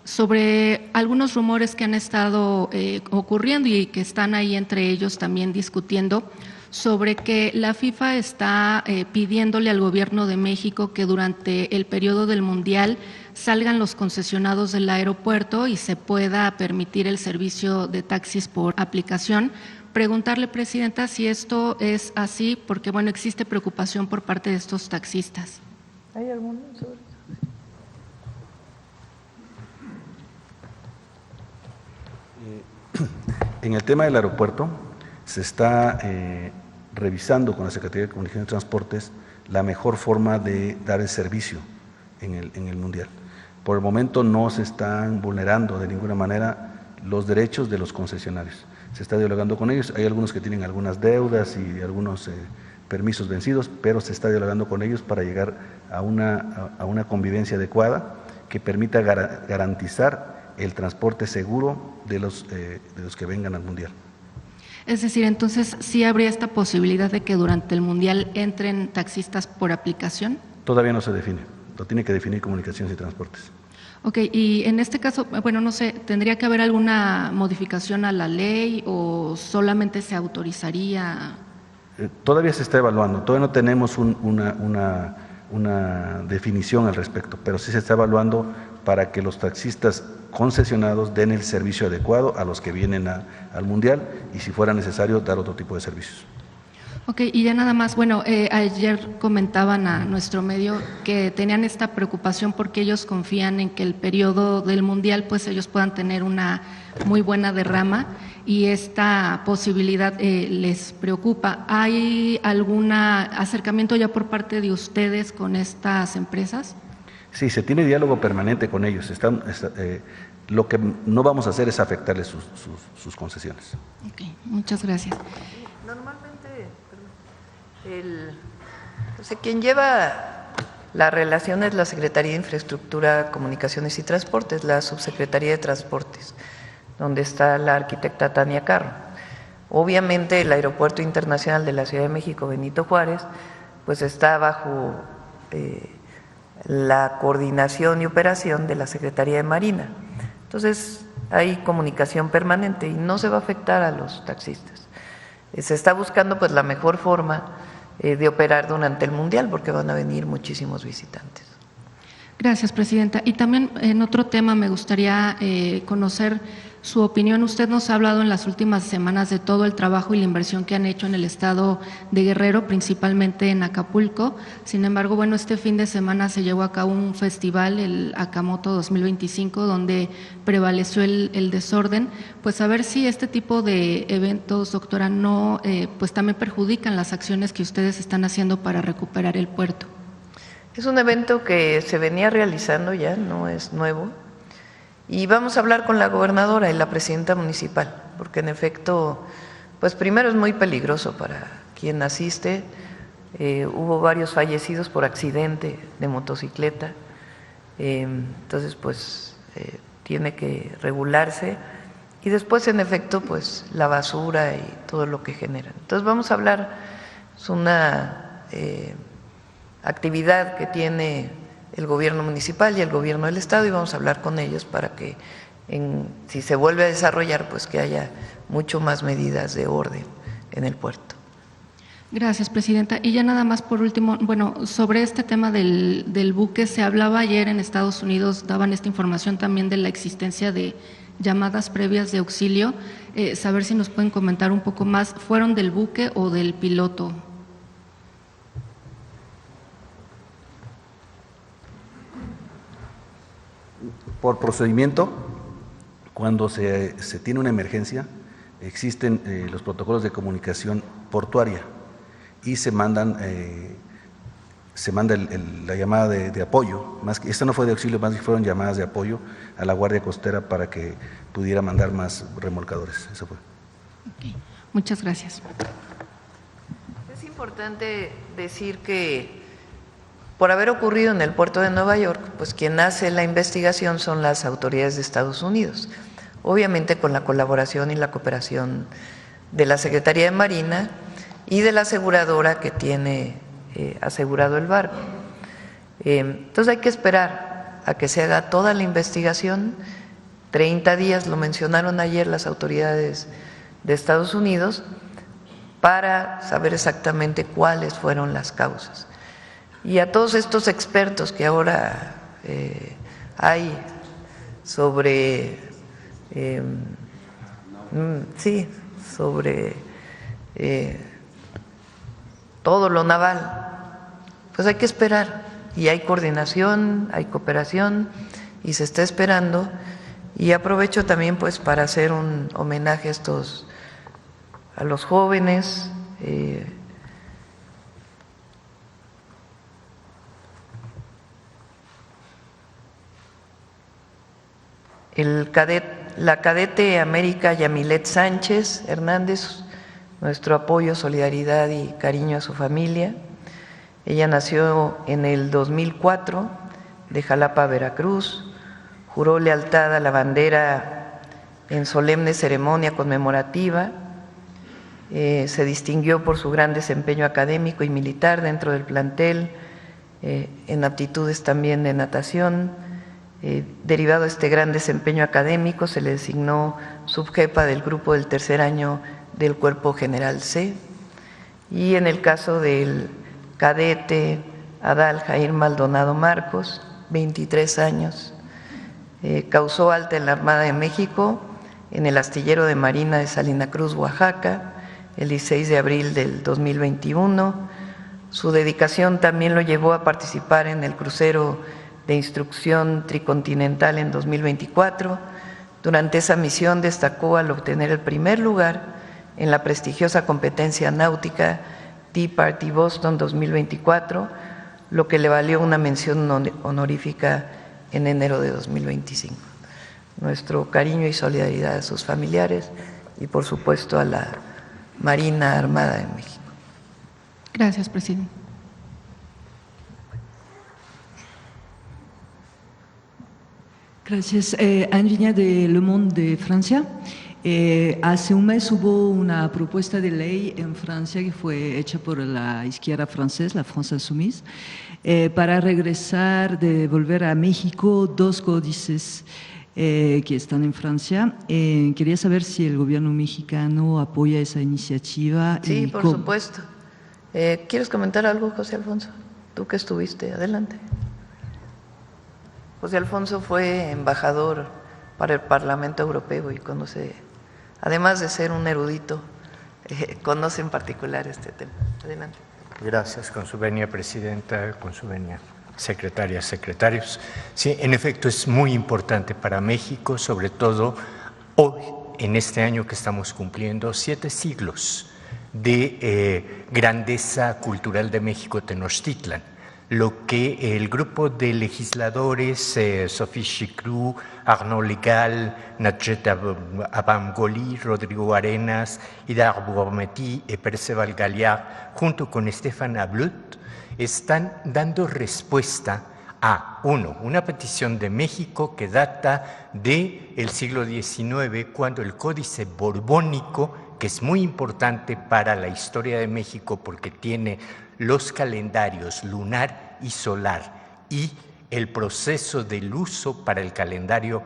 sobre algunos rumores que han estado ocurriendo y que están ahí entre ellos también discutiendo sobre que la FIFA está pidiéndole al gobierno de México que durante el periodo del Mundial salgan los concesionados del aeropuerto y se pueda permitir el servicio de taxis por aplicación. Preguntarle, presidenta, si esto es así, porque bueno, existe preocupación por parte de estos taxistas. ¿Hay alguno sobre eso? En el tema del aeropuerto se está revisando con la Secretaría de Comunicaciones y Transportes la mejor forma de dar el servicio en el Mundial. Por el momento no se están vulnerando de ninguna manera los derechos de los concesionarios. Se está dialogando con ellos, hay algunos que tienen algunas deudas y algunos permisos vencidos, pero se está dialogando con ellos para llegar a una convivencia adecuada que permita garantizar el transporte seguro de los que vengan al Mundial. Es decir, entonces, ¿sí habría esta posibilidad de que durante el Mundial entren taxistas por aplicación? Todavía no se define, lo tiene que definir Comunicaciones y Transportes. Ok, y en este caso, bueno, no sé, ¿tendría que haber alguna modificación a la ley o solamente se autorizaría? Todavía se está evaluando, todavía no tenemos una definición al respecto, pero sí se está evaluando para que los taxistas concesionados den el servicio adecuado a los que vienen al Mundial y si fuera necesario dar otro tipo de servicios. Ok, y ya nada más, bueno, ayer comentaban a nuestro medio que tenían esta preocupación porque ellos confían en que el periodo del Mundial pues ellos puedan tener una muy buena derrama y esta posibilidad les preocupa. ¿Hay algún acercamiento ya por parte de ustedes con estas empresas? Sí, se tiene diálogo permanente con ellos. Lo que no vamos a hacer es afectarles sus concesiones. Ok, muchas gracias. Normalmente, quien lleva la relación es la Secretaría de Infraestructura, Comunicaciones y Transportes, la Subsecretaría de Transportes, donde está la arquitecta Tania Carro. Obviamente el Aeropuerto Internacional de la Ciudad de México, Benito Juárez, pues está bajo la coordinación y operación de la Secretaría de Marina. Entonces hay comunicación permanente y no se va a afectar a los taxistas. Se está buscando pues la mejor forma de operar durante el Mundial porque van a venir muchísimos visitantes. Gracias, presidenta. Y también en otro tema me gustaría conocer su opinión. Usted nos ha hablado en las últimas semanas de todo el trabajo y la inversión que han hecho en el estado de Guerrero, principalmente en Acapulco. Sin embargo, bueno, este fin de semana se llevó a cabo un festival, el Acamoto 2025, donde prevaleció el desorden. Pues a ver si este tipo de eventos, doctora, no pues también perjudican las acciones que ustedes están haciendo para recuperar el puerto. Es un evento que se venía realizando ya, no es nuevo. Y vamos a hablar con la gobernadora y la presidenta municipal, porque en efecto, pues primero es muy peligroso para quien asiste. Hubo varios fallecidos por accidente de motocicleta, entonces pues tiene que regularse. Y después, en efecto, pues la basura y todo lo que generan. Entonces vamos a hablar, es una actividad que tiene el gobierno municipal y el gobierno del estado, y vamos a hablar con ellos para que si se vuelve a desarrollar, pues que haya mucho más medidas de orden en el puerto. Gracias, presidenta. Y ya nada más por último, bueno, sobre este tema del buque, se hablaba ayer en Estados Unidos, daban esta información también de la existencia de llamadas previas de auxilio. Saber si nos pueden comentar un poco más, ¿fueron del buque o del piloto? Por procedimiento, cuando se tiene una emergencia, existen los protocolos de comunicación portuaria y se manda la llamada de apoyo. Más que, esta no fue de auxilio, más que fueron llamadas de apoyo a la Guardia Costera para que pudiera mandar más remolcadores. Eso fue. Okay. Muchas gracias. Es importante decir que por haber ocurrido en el puerto de Nueva York, pues quien hace la investigación son las autoridades de Estados Unidos, obviamente con la colaboración y la cooperación de la Secretaría de Marina y de la aseguradora que tiene asegurado el barco. Entonces hay que esperar a que se haga toda la investigación, 30 días, lo mencionaron ayer las autoridades de Estados Unidos, para saber exactamente cuáles fueron las causas. Y a todos estos expertos que ahora hay sobre, sobre todo lo naval, pues hay que esperar, y hay coordinación, hay cooperación, y se está esperando. Y aprovecho también pues para hacer un homenaje a los jóvenes, la cadete América Yamilet Sánchez Hernández, nuestro apoyo, solidaridad y cariño a su familia. Ella nació en el 2004 de Jalapa, Veracruz, juró lealtad a la bandera en solemne ceremonia conmemorativa, se distinguió por su gran desempeño académico y militar dentro del plantel, en aptitudes también de natación. Derivado de este gran desempeño académico, se le designó subjefa del grupo del tercer año del Cuerpo General C. Y en el caso del cadete Adal Jair Maldonado Marcos, 23 años, causó alta en la Armada de México, en el astillero de Marina de Salina Cruz, Oaxaca, el 16 de abril del 2021. Su dedicación también lo llevó a participar en el crucero de instrucción tricontinental en 2024. Durante esa misión destacó al obtener el primer lugar en la prestigiosa competencia náutica Tea Party Boston 2024, lo que le valió una mención honorífica en enero de 2025. Nuestro cariño y solidaridad a sus familiares y, por supuesto, a la Marina Armada de México. Gracias, presidente. Gracias. Anne Viña de Le Monde de Francia. Hace un mes hubo una propuesta de ley en Francia que fue hecha por la izquierda francesa, la France Insoumise, para devolver a México 2 códices que están en Francia. Quería saber si el gobierno mexicano apoya esa iniciativa. Sí, por supuesto. ¿Quieres comentar algo, José Alfonso? Tú que estuviste, adelante. José Alfonso fue embajador para el Parlamento Europeo y conoce, además de ser un erudito, conoce en particular este tema. Adelante. Gracias, con su venia, presidenta, con su venia, secretarias, secretarios. Sí, en efecto, es muy importante para México, sobre todo hoy, en este año que estamos cumpliendo 7 siglos de grandeza cultural de México, Tenochtitlan. lo que el grupo de legisladores Sophie Chicrou, Arnaud Legal, Natchez Abamgoli, Rodrigo Arenas, Hidar Bourmeti y Perceval Galliard, junto con Stéphane Ablut, están dando respuesta a, una petición de México que data del siglo XIX, cuando el Códice Borbónico, que es muy importante para la historia de México porque tiene los calendarios lunar y solar y el proceso del uso para el calendario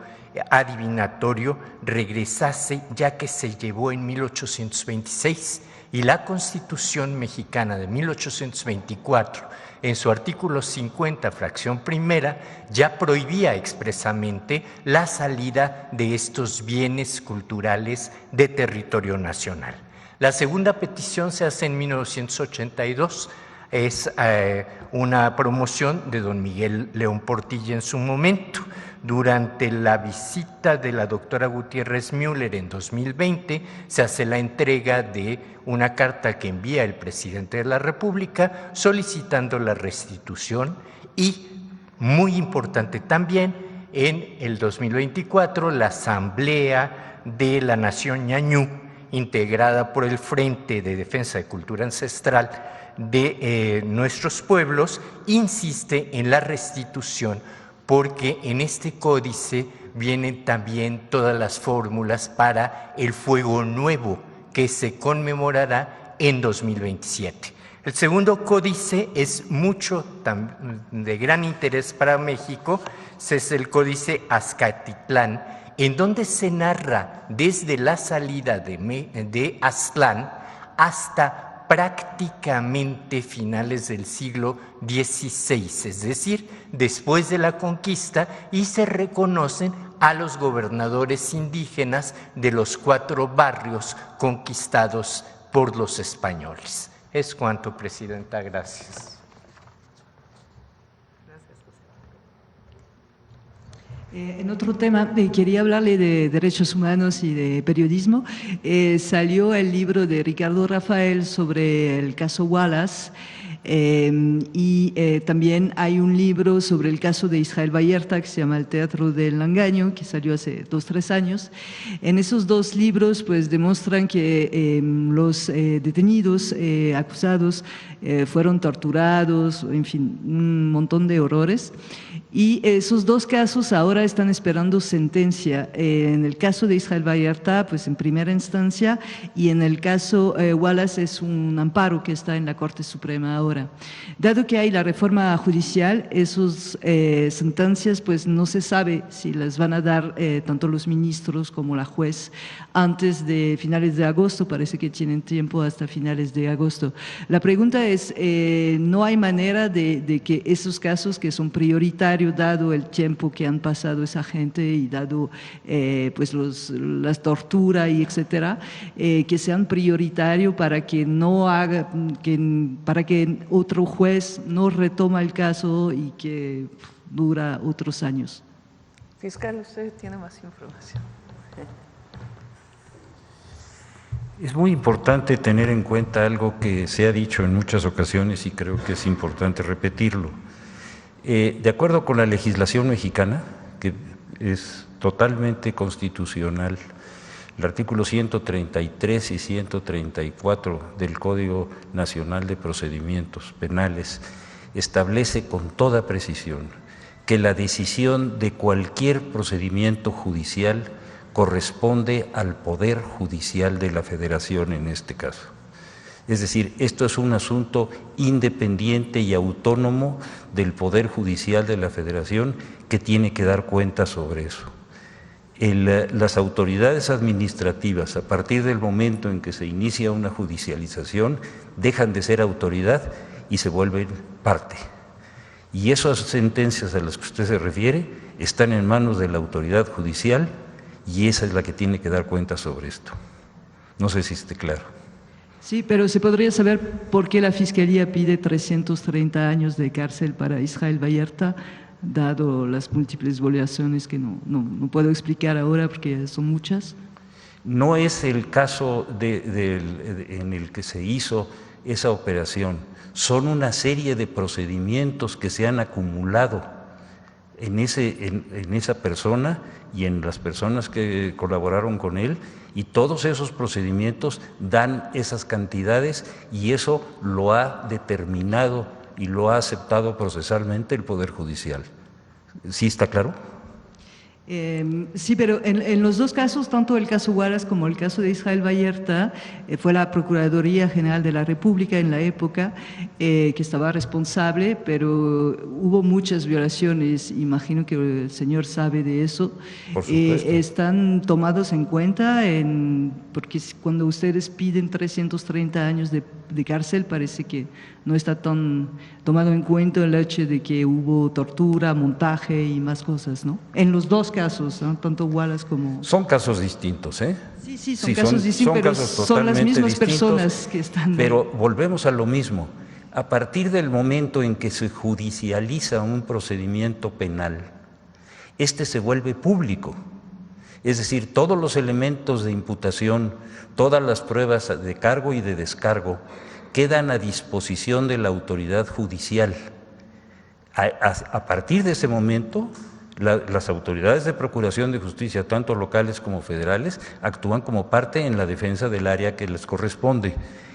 adivinatorio, regresase, ya que se llevó en 1826, y la Constitución mexicana de 1824, en su artículo 50, fracción primera, ya prohibía expresamente la salida de estos bienes culturales de territorio nacional. La segunda petición se hace en 1982, es una promoción de don Miguel León Portilla en su momento. Durante la visita de la doctora Gutiérrez Müller en 2020, se hace la entrega de una carta que envía el presidente de la República solicitando la restitución y, muy importante también, en el 2024, la Asamblea de la Nación Ñañú, integrada por el Frente de Defensa de Cultura Ancestral de nuestros pueblos, insiste en la restitución, porque en este códice vienen también todas las fórmulas para el Fuego Nuevo, que se conmemorará en 2027. El segundo códice es mucho de gran interés para México, es el Códice Azcatitlán, en donde se narra desde la salida de Aztlán hasta prácticamente finales del siglo XVI, es decir, después de la conquista, y se reconocen a los gobernadores indígenas de los 4 barrios conquistados por los españoles. Es cuanto, Presidenta. Gracias. En otro tema, quería hablarle de derechos humanos y de periodismo. Salió el libro de Ricardo Rafael sobre el caso Wallace, y también hay un libro sobre el caso de Israel Vallarta que se llama El Teatro del Engaño, que salió hace 2-3 años. En esos 2 libros pues demuestran que los detenidos acusados fueron torturados, en fin, un montón de horrores. Y esos 2 casos ahora están esperando sentencia. En el caso de Israel Vallarta, pues en primera instancia, y en el caso Wallace es un amparo que está en la Corte Suprema ahora. Dado que hay la reforma judicial, esas sentencias pues no se sabe si las van a dar tanto los ministros como la juez antes de finales de agosto. Parece que tienen tiempo hasta finales de agosto. La pregunta es, ¿no hay manera de que esos casos que son prioritarios, dado el tiempo que han pasado esa gente y dado pues las torturas y etcétera, que sean prioritarios para que no haga, para que otro juez no retoma el caso y que dura otros años? Fiscal, usted tiene más información. Es muy importante tener en cuenta algo que se ha dicho en muchas ocasiones y creo que es importante repetirlo. De acuerdo con la legislación mexicana, que es totalmente constitucional, el artículo 133 y 134 del Código Nacional de Procedimientos Penales establece con toda precisión que la decisión de cualquier procedimiento judicial corresponde al Poder Judicial de la Federación en este caso. Es decir, esto es un asunto independiente y autónomo del Poder Judicial de la Federación que tiene que dar cuenta sobre eso. Las autoridades administrativas, a partir del momento en que se inicia una judicialización, dejan de ser autoridad y se vuelven parte. Y esas sentencias a las que usted se refiere están en manos de la autoridad judicial y esa es la que tiene que dar cuenta sobre esto. No sé si esté claro. Sí, pero ¿se podría saber por qué la Fiscalía pide 330 años de cárcel para Israel Vallarta, dado las múltiples violaciones que no puedo explicar ahora porque son muchas? No es el caso en el que se hizo esa operación, son una serie de procedimientos que se han acumulado en esa persona y en las personas que colaboraron con él, y todos esos procedimientos dan esas cantidades, y eso lo ha determinado y lo ha aceptado procesalmente el Poder Judicial. ¿Sí está claro? Sí, pero en los dos casos, tanto el caso Huaraz como el caso de Israel Vallarta, fue la Procuraduría General de la República en la época que estaba responsable, pero hubo muchas violaciones, imagino que el señor sabe de eso. Por supuesto. Están tomados en cuenta, porque cuando ustedes piden 330 años de cárcel, parece que no está tan tomado en cuenta el hecho de que hubo tortura, montaje y más cosas, ¿no? En los dos casos, ¿no? Tanto Wallace como... Son casos distintos, ¿eh? Sí, son casos distintos, pero son las mismas personas que están... Pero volvemos a lo mismo. A partir del momento en que se judicializa un procedimiento penal, este se vuelve público. Es decir, todos los elementos de imputación, todas las pruebas de cargo y de descargo quedan a disposición de la autoridad judicial. A partir de ese momento, las autoridades de procuración de justicia, tanto locales como federales, actúan como parte en la defensa del área que les corresponde.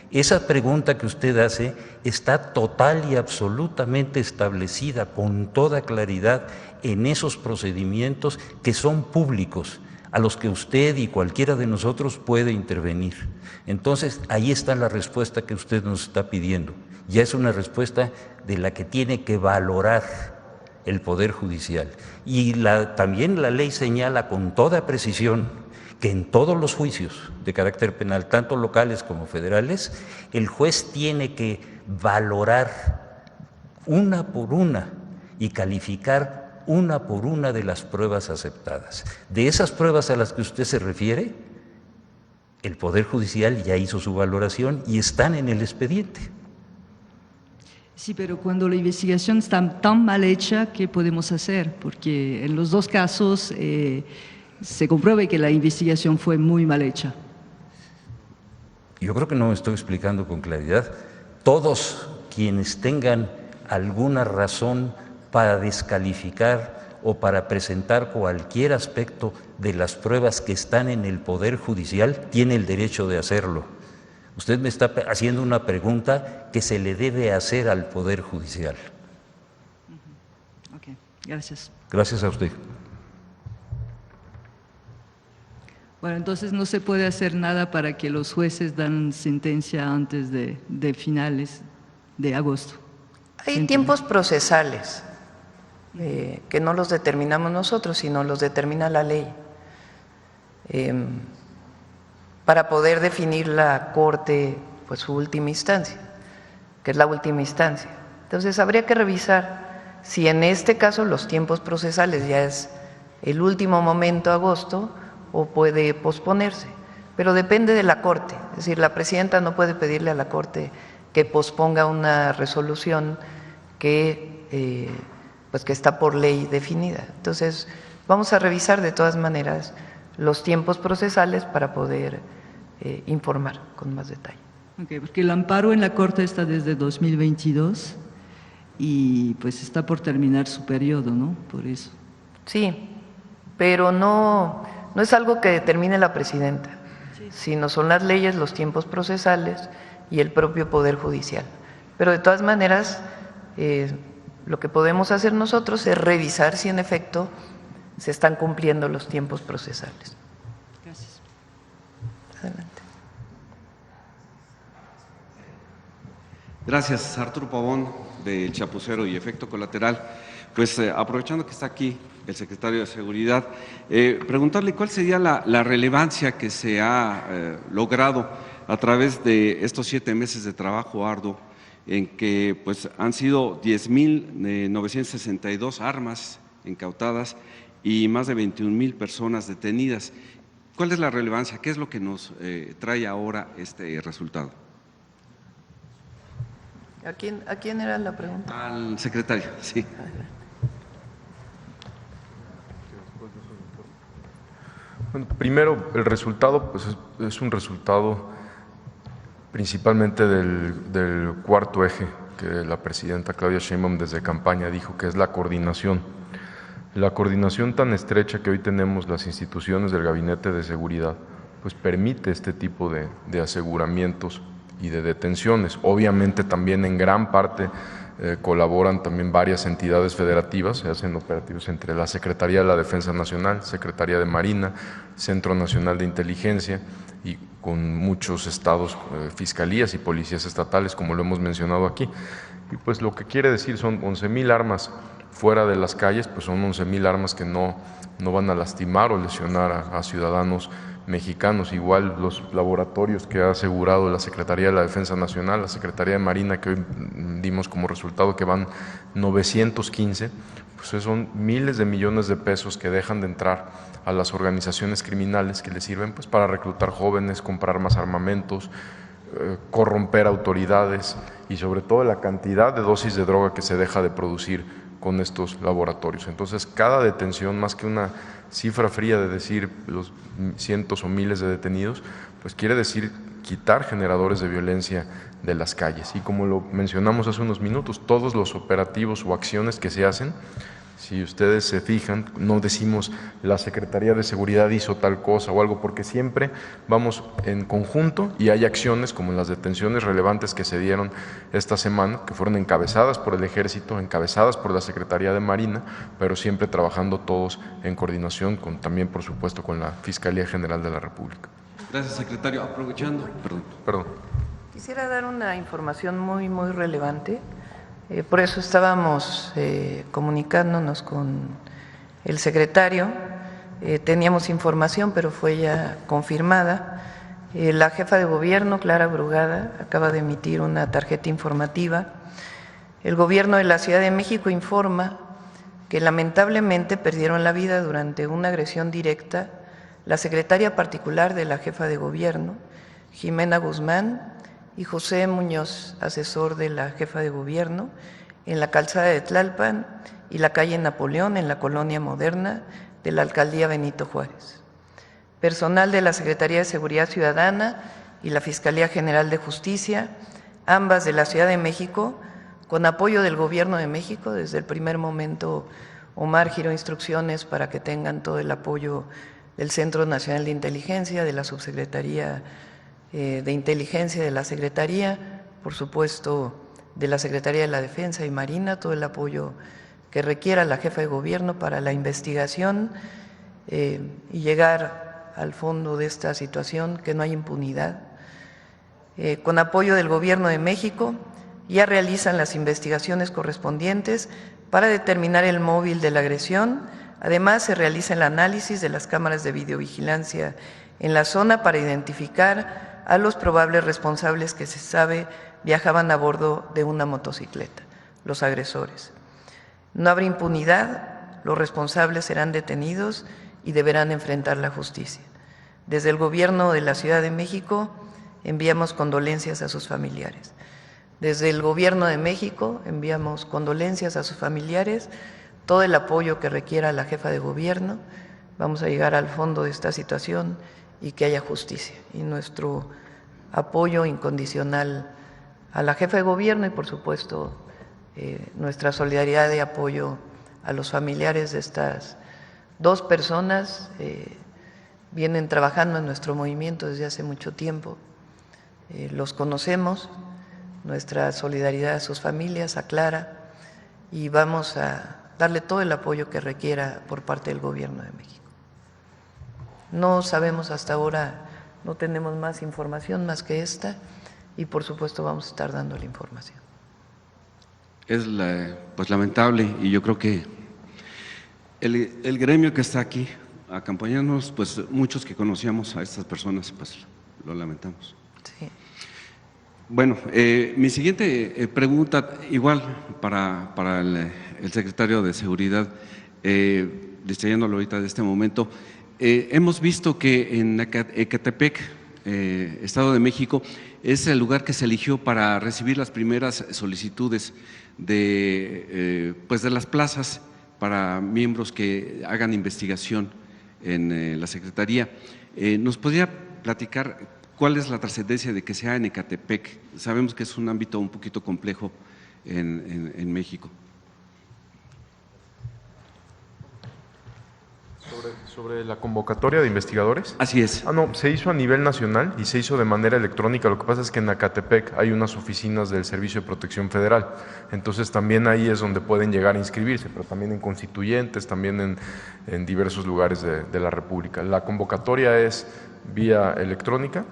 Esa pregunta que usted hace está total y absolutamente establecida con toda claridad en esos procedimientos que son públicos, a los que usted y cualquiera de nosotros puede intervenir. Entonces, ahí está la respuesta que usted nos está pidiendo. Ya es una respuesta de la que tiene que valorar el Poder Judicial. Y también la ley señala con toda precisión que en todos los juicios de carácter penal, tanto locales como federales, el juez tiene que valorar una por una y calificar una por una de las pruebas aceptadas. De esas pruebas a las que usted se refiere, el Poder Judicial ya hizo su valoración y están en el expediente. Sí, pero cuando la investigación está tan mal hecha, ¿qué podemos hacer? Porque en los dos casos se comprueba que la investigación fue muy mal hecha. Yo creo que no me estoy explicando con claridad. Todos quienes tengan alguna razón para descalificar o para presentar cualquier aspecto de las pruebas que están en el Poder Judicial, tiene el derecho de hacerlo. Usted me está haciendo una pregunta que se le debe hacer al Poder Judicial. Ok, gracias. Gracias a usted. Bueno, entonces no se puede hacer nada para que los jueces dan sentencia antes de finales de agosto. Hay tiempos procesales que no los determinamos nosotros, sino los determina la ley. Para poder definir la Corte pues su última instancia, que es la última instancia. Entonces habría que revisar si en este caso los tiempos procesales ya es el último momento, agosto, o puede posponerse, pero depende de la Corte. Es decir, la presidenta no puede pedirle a la Corte que posponga una resolución que pues que está por ley definida. Entonces vamos a revisar de todas maneras los tiempos procesales para poder informar con más detalle. Okay, porque el amparo en la Corte está desde 2022 y pues está por terminar su periodo, ¿no? Por eso. Sí, pero no es algo que determine la presidenta, sino son las leyes, los tiempos procesales y el propio Poder Judicial. Pero de todas maneras, lo que podemos hacer nosotros es revisar si en efecto se están cumpliendo los tiempos procesales. Gracias. Adelante. Gracias, Arturo Pavón, del Chapucero y Efecto Colateral. Pues aprovechando que está aquí el secretario de Seguridad, preguntarle cuál sería la relevancia que se ha logrado a través de estos 7 meses de trabajo arduo, en que pues han sido 10.962 armas incautadas y más de 21.000 personas detenidas. ¿Cuál es la relevancia? ¿Qué es lo que nos trae ahora este resultado? ¿A quién era la pregunta? Al secretario, sí. Bueno, primero, el resultado pues es un resultado principalmente del cuarto eje que la presidenta Claudia Sheinbaum desde campaña dijo, que es la coordinación. La coordinación tan estrecha que hoy tenemos las instituciones del Gabinete de Seguridad, pues permite este tipo de aseguramientos y de detenciones. Obviamente también en gran parte colaboran también varias entidades federativas, se hacen operativos entre la Secretaría de la Defensa Nacional, Secretaría de Marina, Centro Nacional de Inteligencia y con muchos estados, fiscalías y policías estatales, como lo hemos mencionado aquí. Y pues lo que quiere decir son 11,000 armas fuera de las calles, pues son 11,000 armas que no van a lastimar o lesionar a ciudadanos mexicanos. Igual los laboratorios que ha asegurado la Secretaría de la Defensa Nacional, la Secretaría de Marina, que hoy dimos como resultado que van 915, pues son miles de millones de pesos que dejan de entrar a las organizaciones criminales que les sirven pues para reclutar jóvenes, comprar más armamentos, corromper autoridades y sobre todo la cantidad de dosis de droga que se deja de producir con estos laboratorios. Entonces, cada detención, más que una cifra fría de decir los cientos o miles de detenidos, pues quiere decir quitar generadores de violencia de las calles. Y como lo mencionamos hace unos minutos, todos los operativos o acciones que se hacen, si ustedes se fijan, no decimos la Secretaría de Seguridad hizo tal cosa o algo, porque siempre vamos en conjunto y hay acciones como las detenciones relevantes que se dieron esta semana, que fueron encabezadas por el Ejército, encabezadas por la Secretaría de Marina, pero siempre trabajando todos en coordinación con también, por supuesto, con la Fiscalía General de la República. Gracias, secretario. Aprovechando, Perdón. Quisiera dar una información muy relevante. Por eso estábamos comunicándonos con el secretario. Teníamos información, pero fue ya confirmada. La jefa de gobierno, Clara Brugada, acaba de emitir una tarjeta informativa. El gobierno de la Ciudad de México informa que lamentablemente perdieron la vida durante una agresión directa la secretaria particular de la jefa de gobierno, Jimena Guzmán, y José Muñoz, asesor de la jefa de gobierno, en la calzada de Tlalpan y la calle Napoleón, en la colonia moderna de la alcaldía Benito Juárez. Personal de la Secretaría de Seguridad Ciudadana y la Fiscalía General de Justicia, ambas de la Ciudad de México, con apoyo del Gobierno de México. Desde el primer momento, Omar giró instrucciones para que tengan todo el apoyo del Centro Nacional de Inteligencia, de la Subsecretaría de Inteligencia de la Secretaría, por supuesto de la Secretaría de la Defensa y Marina, todo el apoyo que requiera la jefa de gobierno para la investigación y llegar al fondo de esta situación, que no hay impunidad. Con apoyo del Gobierno de México, ya realizan las investigaciones correspondientes para determinar el móvil de la agresión. Además, se realiza el análisis de las cámaras de videovigilancia en la zona para identificar a los probables responsables que se sabe viajaban a bordo de una motocicleta, los agresores. No habrá impunidad, los responsables serán detenidos y deberán enfrentar la justicia. Desde el Gobierno de la Ciudad de México enviamos condolencias a sus familiares. Desde el Gobierno de México enviamos condolencias a sus familiares, todo el apoyo que requiera la jefa de gobierno. Vamos a llegar al fondo de esta situación y que haya justicia. Y nuestro apoyo incondicional a la jefa de gobierno y, por supuesto, nuestra solidaridad de apoyo a los familiares de estas dos personas. Vienen trabajando en nuestro movimiento desde hace mucho tiempo. Los conocemos, nuestra solidaridad a sus familias, a Clara, y vamos a darle todo el apoyo que requiera por parte del Gobierno de México. No sabemos hasta ahora, no tenemos más información más que esta, y por supuesto vamos a estar dando la información. Es pues lamentable, y yo creo que el gremio que está aquí acompañándonos, pues muchos que conocíamos a estas personas, pues lo lamentamos. Sí. Bueno, mi siguiente pregunta, igual para el secretario de Seguridad, distrayéndolo ahorita de este momento. Hemos visto que en Ecatepec, Estado de México, es el lugar que se eligió para recibir las primeras solicitudes de las plazas para miembros que hagan investigación en la Secretaría. ¿Nos podría platicar ¿cuál es la trascendencia de que sea en Ecatepec? Sabemos que es un ámbito un poquito complejo en México. Sobre la convocatoria de investigadores. Así es. No, se hizo a nivel nacional y se hizo de manera electrónica. Lo que pasa es que en Ecatepec hay unas oficinas del Servicio de Protección Federal. Entonces también ahí es donde pueden llegar a inscribirse, pero también en Constituyentes, también en diversos lugares de la República. La convocatoria es vía electrónica.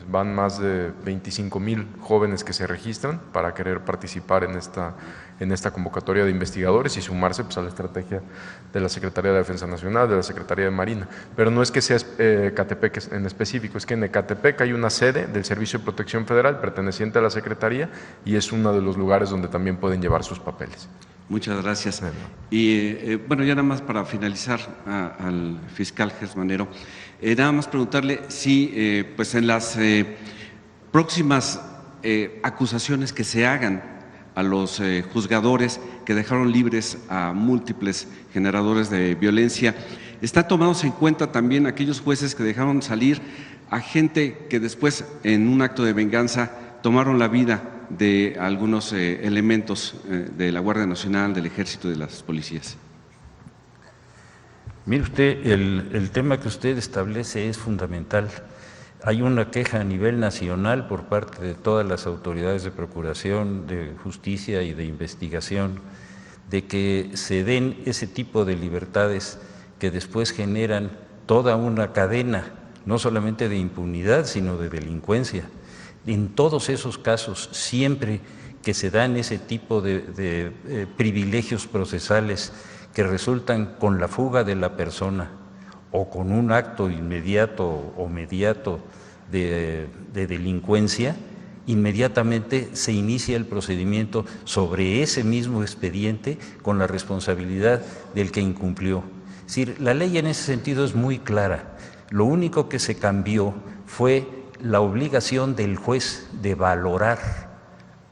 Van más de 25,000 jóvenes que se registran para querer participar en esta convocatoria de investigadores y sumarse pues, a la estrategia de la Secretaría de Defensa Nacional, de la Secretaría de Marina. Pero no es que sea Ecatepec en específico, es que en Ecatepec hay una sede del Servicio de Protección Federal perteneciente a la Secretaría y es uno de los lugares donde también pueden llevar sus papeles. Muchas gracias. Y bueno, ya nada más para finalizar al fiscal Gersmanero, nada más preguntarle si pues en las próximas acusaciones que se hagan a los juzgadores que dejaron libres a múltiples generadores de violencia, ¿están tomados en cuenta también aquellos jueces que dejaron salir a gente que después en un acto de venganza tomaron la vida de algunos elementos de la Guardia Nacional, del Ejército y de las policías? Mire usted, el tema que usted establece es fundamental. Hay una queja a nivel nacional por parte de todas las autoridades de procuración, de justicia y de investigación, de que se den ese tipo de libertades que después generan toda una cadena, no solamente de impunidad, sino de delincuencia. En todos esos casos, siempre que se dan ese tipo de privilegios procesales que resultan con la fuga de la persona o con un acto inmediato o mediato de delincuencia, inmediatamente se inicia el procedimiento sobre ese mismo expediente con la responsabilidad del que incumplió. Es decir, la ley en ese sentido es muy clara. Lo único que se cambió fue la obligación del juez de valorar,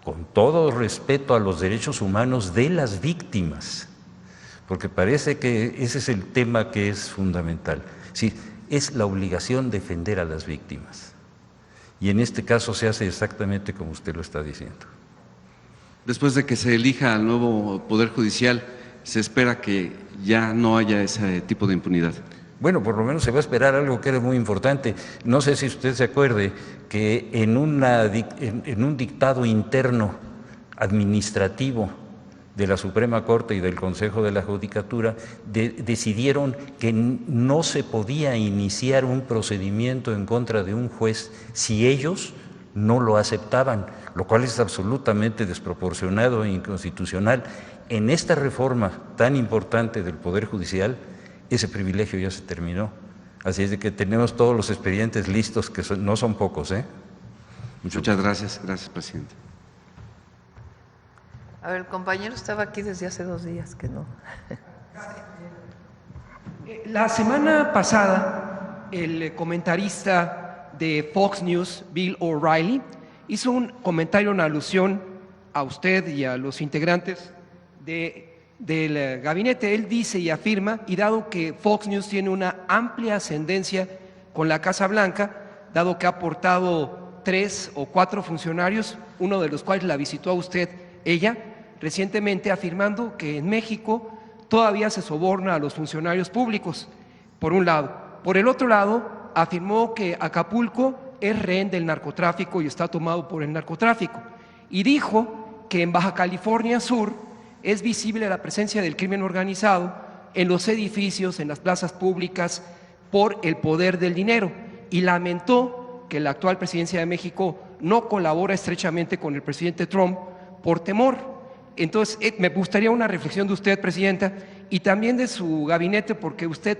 con todo respeto a los derechos humanos de las víctimas, porque parece que ese es el tema que es fundamental. Sí, es la obligación defender a las víctimas. Y en este caso se hace exactamente como usted lo está diciendo. Después de que se elija al nuevo Poder Judicial, ¿se espera que ya no haya ese tipo de impunidad? Bueno, por lo menos se va a esperar algo que era muy importante. No sé si usted se acuerde que en un dictado interno administrativo de la Suprema Corte y del Consejo de la Judicatura decidieron que no se podía iniciar un procedimiento en contra de un juez si ellos no lo aceptaban, lo cual es absolutamente desproporcionado e inconstitucional. En esta reforma tan importante del Poder Judicial, ese privilegio ya se terminó. Así es de que tenemos todos los expedientes listos, que no son pocos. Muchas gracias. Gracias, presidente. A ver, el compañero estaba aquí desde hace 2 días, que no. La semana pasada, el comentarista de Fox News, Bill O'Reilly, hizo un comentario en alusión a usted y a los integrantes del gabinete. Él dice y afirma, y dado que Fox News tiene una amplia ascendencia con la Casa Blanca, dado que ha aportado 3 o 4 funcionarios, uno de los cuales la visitó a usted, ella, recientemente, afirmando que en México todavía se soborna a los funcionarios públicos, por un lado. Por el otro lado, afirmó que Acapulco es rehén del narcotráfico y está tomado por el narcotráfico. Y dijo que en Baja California Sur es visible la presencia del crimen organizado en los edificios, en las plazas públicas, por el poder del dinero. Y lamentó que la actual presidencia de México no colabora estrechamente con el presidente Trump por temor. Entonces, me gustaría una reflexión de usted, presidenta, y también de su gabinete, porque usted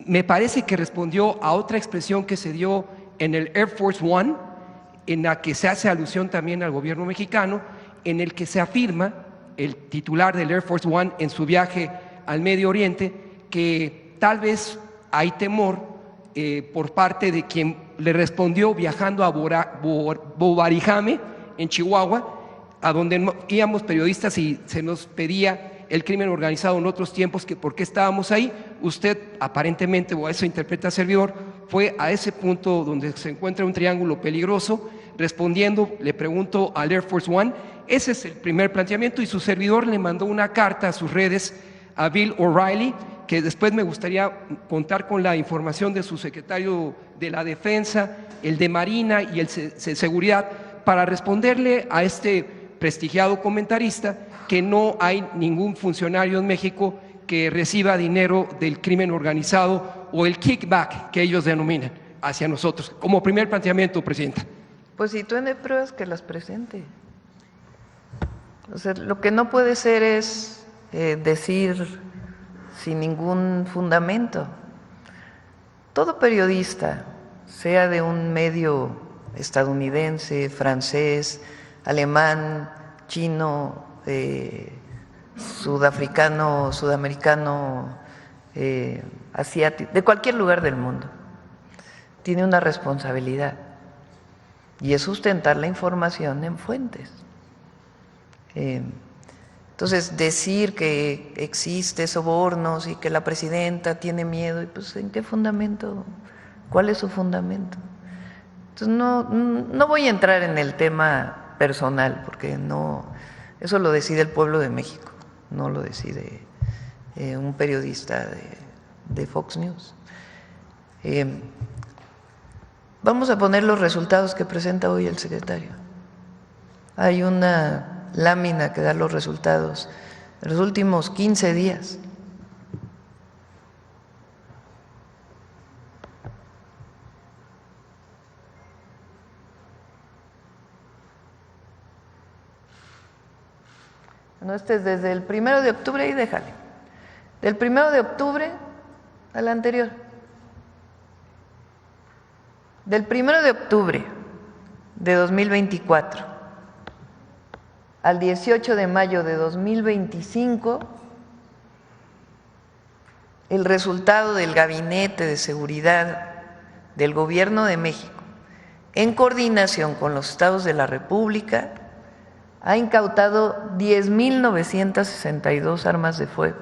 me parece que respondió a otra expresión que se dio en el Air Force One, en la que se hace alusión también al gobierno mexicano, en el que se afirma, el titular del Air Force One en su viaje al Medio Oriente, que tal vez hay temor por parte de quien le respondió viajando a Bobarijame, en Chihuahua, a donde íbamos periodistas y se nos pedía el crimen organizado en otros tiempos, que por qué estábamos ahí. Usted aparentemente, o eso interpreta servidor, fue a ese punto donde se encuentra un triángulo peligroso. Respondiendo, le pregunto al Air Force One, ese es el primer planteamiento, y su servidor le mandó una carta a sus redes a Bill O'Reilly, que después me gustaría contar con la información de su secretario de la Defensa, el de Marina y el de Seguridad, para responderle a este prestigiado comentarista que no hay ningún funcionario en México que reciba dinero del crimen organizado o el kickback que ellos denominan hacia nosotros. Como primer planteamiento, Presidenta. Pues si tiene pruebas, que las presente. O sea, lo que no puede ser es decir sin ningún fundamento. Todo periodista, sea de un medio estadounidense, francés, alemán, chino, sudafricano, sudamericano, asiático, de cualquier lugar del mundo, tiene una responsabilidad, y es sustentar la información en fuentes. Entonces, decir que existe sobornos y que la presidenta tiene miedo, pues ¿en qué fundamento? ¿Cuál es su fundamento? Entonces, no voy a entrar en el tema personal, porque no, eso lo decide el pueblo de México, no lo decide un periodista de Fox News. Vamos a poner los resultados que presenta hoy el secretario. Hay una lámina que da los resultados de los últimos 15 días. No, este es desde el 1 de octubre y déjale. Del 1 de octubre al anterior. Del 1 de octubre de 2024 al 18 de mayo de 2025, el resultado del Gabinete de Seguridad del Gobierno de México, en coordinación con los estados de la República, ha incautado 10.962 armas de fuego,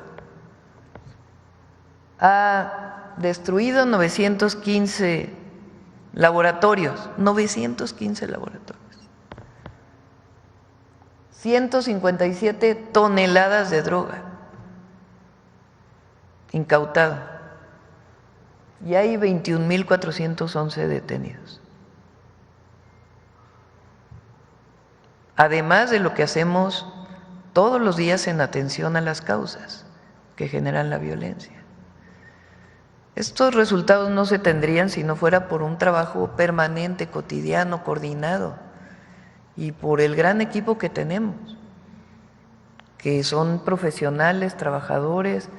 ha destruido 915 laboratorios, 915 laboratorios, 157 toneladas de droga incautado, y hay 21.411 detenidos. Además de lo que hacemos todos los días en atención a las causas que generan la violencia. Estos resultados no se tendrían si no fuera por un trabajo permanente, cotidiano, coordinado, y por el gran equipo que tenemos, que son profesionales, trabajadores,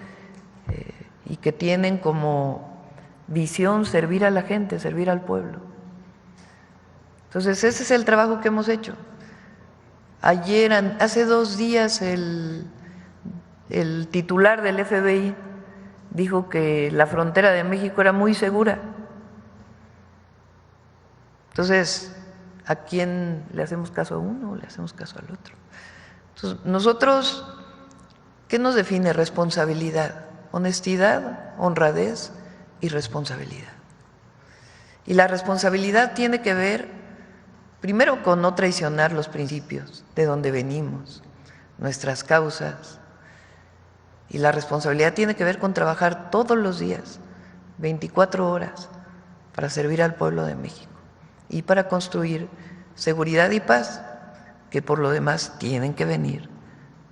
y que tienen como visión servir a la gente, servir al pueblo. Entonces, ese es el trabajo que hemos hecho. Hace 2 días, el titular del FBI dijo que la frontera de México era muy segura. Entonces, ¿a quién le hacemos caso a uno o le hacemos caso al otro? Entonces, nosotros, ¿qué nos define? Responsabilidad, honestidad, honradez y responsabilidad. Y la responsabilidad tiene que ver primero con no traicionar los principios de donde venimos, nuestras causas. Y la responsabilidad tiene que ver con trabajar todos los días, 24 horas, para servir al pueblo de México y para construir seguridad y paz, que por lo demás tienen que venir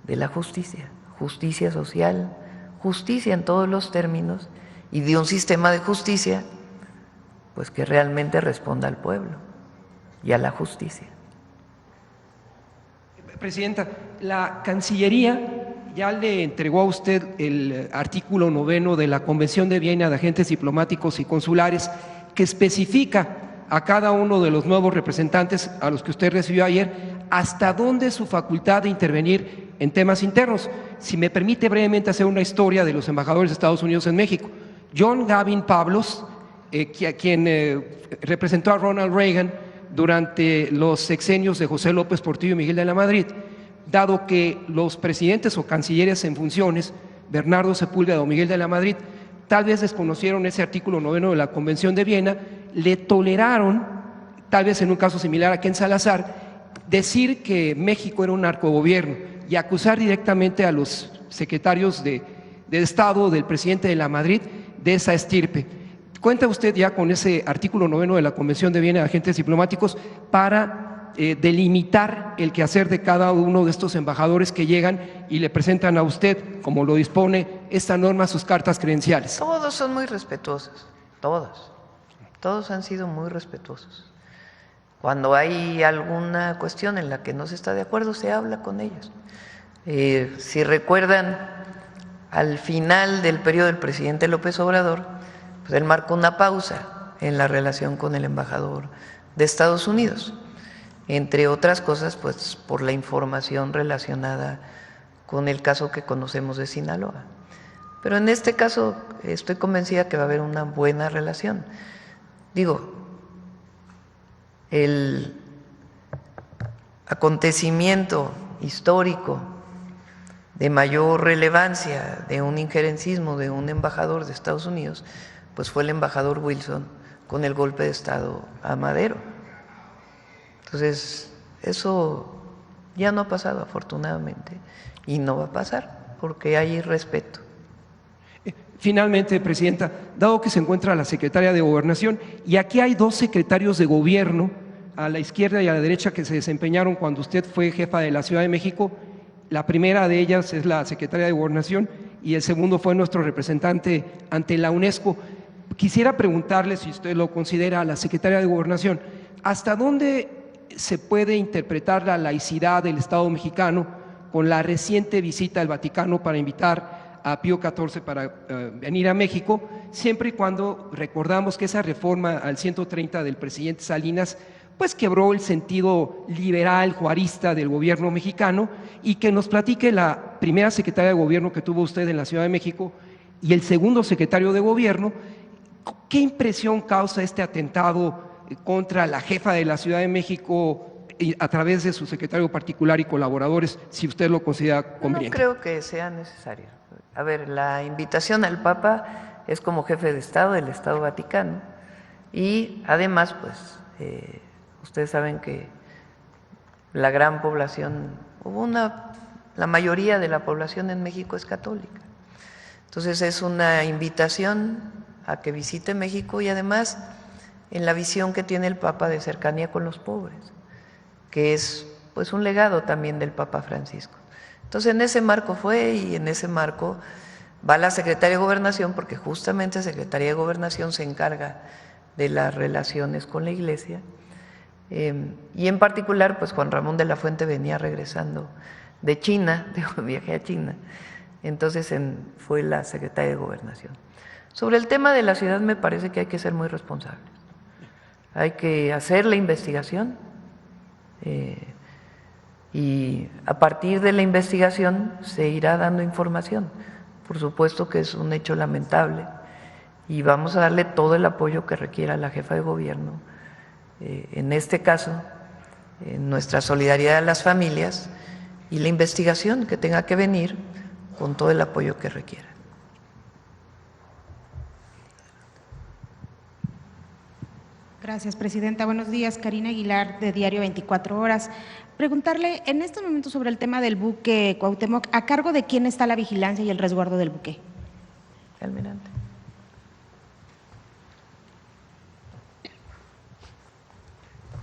de la justicia, justicia social, justicia en todos los términos, y de un sistema de justicia pues que realmente responda al pueblo y a la justicia. Presidenta, la Cancillería ya le entregó a usted el artículo 9 de la Convención de Viena de Agentes Diplomáticos y Consulares, que especifica a cada uno de los nuevos representantes a los que usted recibió ayer hasta dónde es su facultad de intervenir en temas internos. Si me permite brevemente hacer una historia de los embajadores de Estados Unidos en México. John Gavin Pablos, quien representó a Ronald Reagan durante los sexenios de José López Portillo y Miguel de la Madrid, dado que los presidentes o cancilleres en funciones, Bernardo Sepúlveda o Miguel de la Madrid, tal vez desconocieron ese artículo 9 de la Convención de Viena, le toleraron, tal vez en un caso similar a Ken Salazar, decir que México era un narcogobierno y acusar directamente a los secretarios de Estado del presidente de la Madrid de esa estirpe. ¿Cuenta usted ya con ese artículo 9 de la Convención de Viena de agentes diplomáticos para delimitar el quehacer de cada uno de estos embajadores que llegan y le presentan a usted, como lo dispone esta norma, sus cartas credenciales? Todos son muy respetuosos, todos han sido muy respetuosos. Cuando hay alguna cuestión en la que no se está de acuerdo, se habla con ellos. Si recuerdan, al final del periodo del presidente López Obrador, pues él marcó una pausa en la relación con el embajador de Estados Unidos, entre otras cosas, pues por la información relacionada con el caso que conocemos de Sinaloa. Pero en este caso estoy convencida que va a haber una buena relación. Digo, el acontecimiento histórico de mayor relevancia de un injerencismo de un embajador de Estados Unidos, pues fue el embajador Wilson con el golpe de Estado a Madero. Entonces, eso ya no ha pasado, afortunadamente, y no va a pasar, porque hay respeto. Finalmente, Presidenta, dado que se encuentra la Secretaria de Gobernación, y aquí hay dos secretarios de gobierno, a la izquierda y a la derecha, que se desempeñaron cuando usted fue jefa de la Ciudad de México. La primera de ellas es la Secretaria de Gobernación y el segundo fue nuestro representante ante la UNESCO. Quisiera preguntarle, si usted lo considera, a la Secretaria de Gobernación, ¿hasta dónde se puede interpretar la laicidad del Estado mexicano con la reciente visita al Vaticano para invitar a Pío XIV para venir a México, siempre y cuando recordamos que esa reforma al 130 del presidente Salinas pues quebró el sentido liberal juarista del gobierno mexicano, y que nos platique la primera secretaria de gobierno que tuvo usted en la Ciudad de México y el segundo secretario de gobierno, ¿qué impresión causa este atentado contra la jefa de la Ciudad de México a través de su secretario particular y colaboradores, si usted lo considera conveniente? No creo que sea necesario. A ver, la invitación al Papa es como jefe de Estado del Estado Vaticano, y además, pues, ustedes saben que la gran población, la mayoría de la población en México es católica. Entonces es una invitación a que visite México, y además en la visión que tiene el Papa de cercanía con los pobres, que es pues un legado también del Papa Francisco. Entonces en ese marco fue, y en ese marco va la Secretaría de Gobernación, porque justamente la Secretaría de Gobernación se encarga de las relaciones con la Iglesia, y en particular pues Juan Ramón de la Fuente venía regresando de China, de un viaje a China, entonces fue la Secretaría de Gobernación. Sobre el tema de la ciudad, me parece que hay que ser muy responsables. Hay que hacer la investigación, y a partir de la investigación se irá dando información. Por supuesto que es un hecho lamentable, y vamos a darle todo el apoyo que requiera la jefa de gobierno, en este caso, nuestra solidaridad a las familias, y la investigación que tenga que venir con todo el apoyo que requiera. Gracias, Presidenta. Buenos días, Karina Aguilar, de Diario 24 Horas. Preguntarle en este momento sobre el tema del buque Cuauhtémoc, ¿a cargo de quién está la vigilancia y el resguardo del buque? Almirante.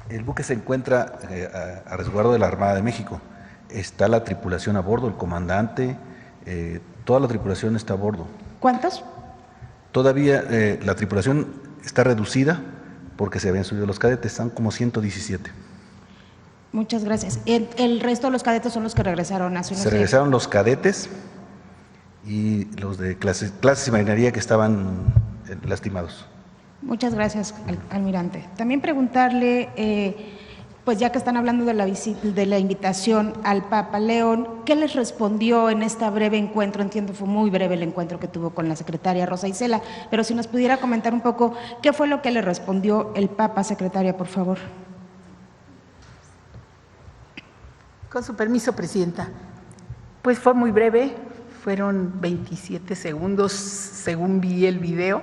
El buque se encuentra a resguardo de la Armada de México. Está la tripulación a bordo, el comandante, toda la tripulación está a bordo. ¿Cuántos? Todavía la tripulación está reducida porque se habían subido los cadetes, están como 117. Muchas gracias. ¿El resto de los cadetes son los que regresaron hace unos días? Se regresaron los cadetes y los de clases y marinería que estaban lastimados. Muchas gracias, almirante. También preguntarle, pues ya que están hablando de la invitación al Papa León, ¿qué les respondió en este breve encuentro? Entiendo fue muy breve el encuentro que tuvo con la secretaria Rosa Isela, pero si nos pudiera comentar un poco qué fue lo que le respondió el Papa, secretaria, por favor. Con su permiso, Presidenta. Pues fue muy breve, fueron 27 segundos según vi el video.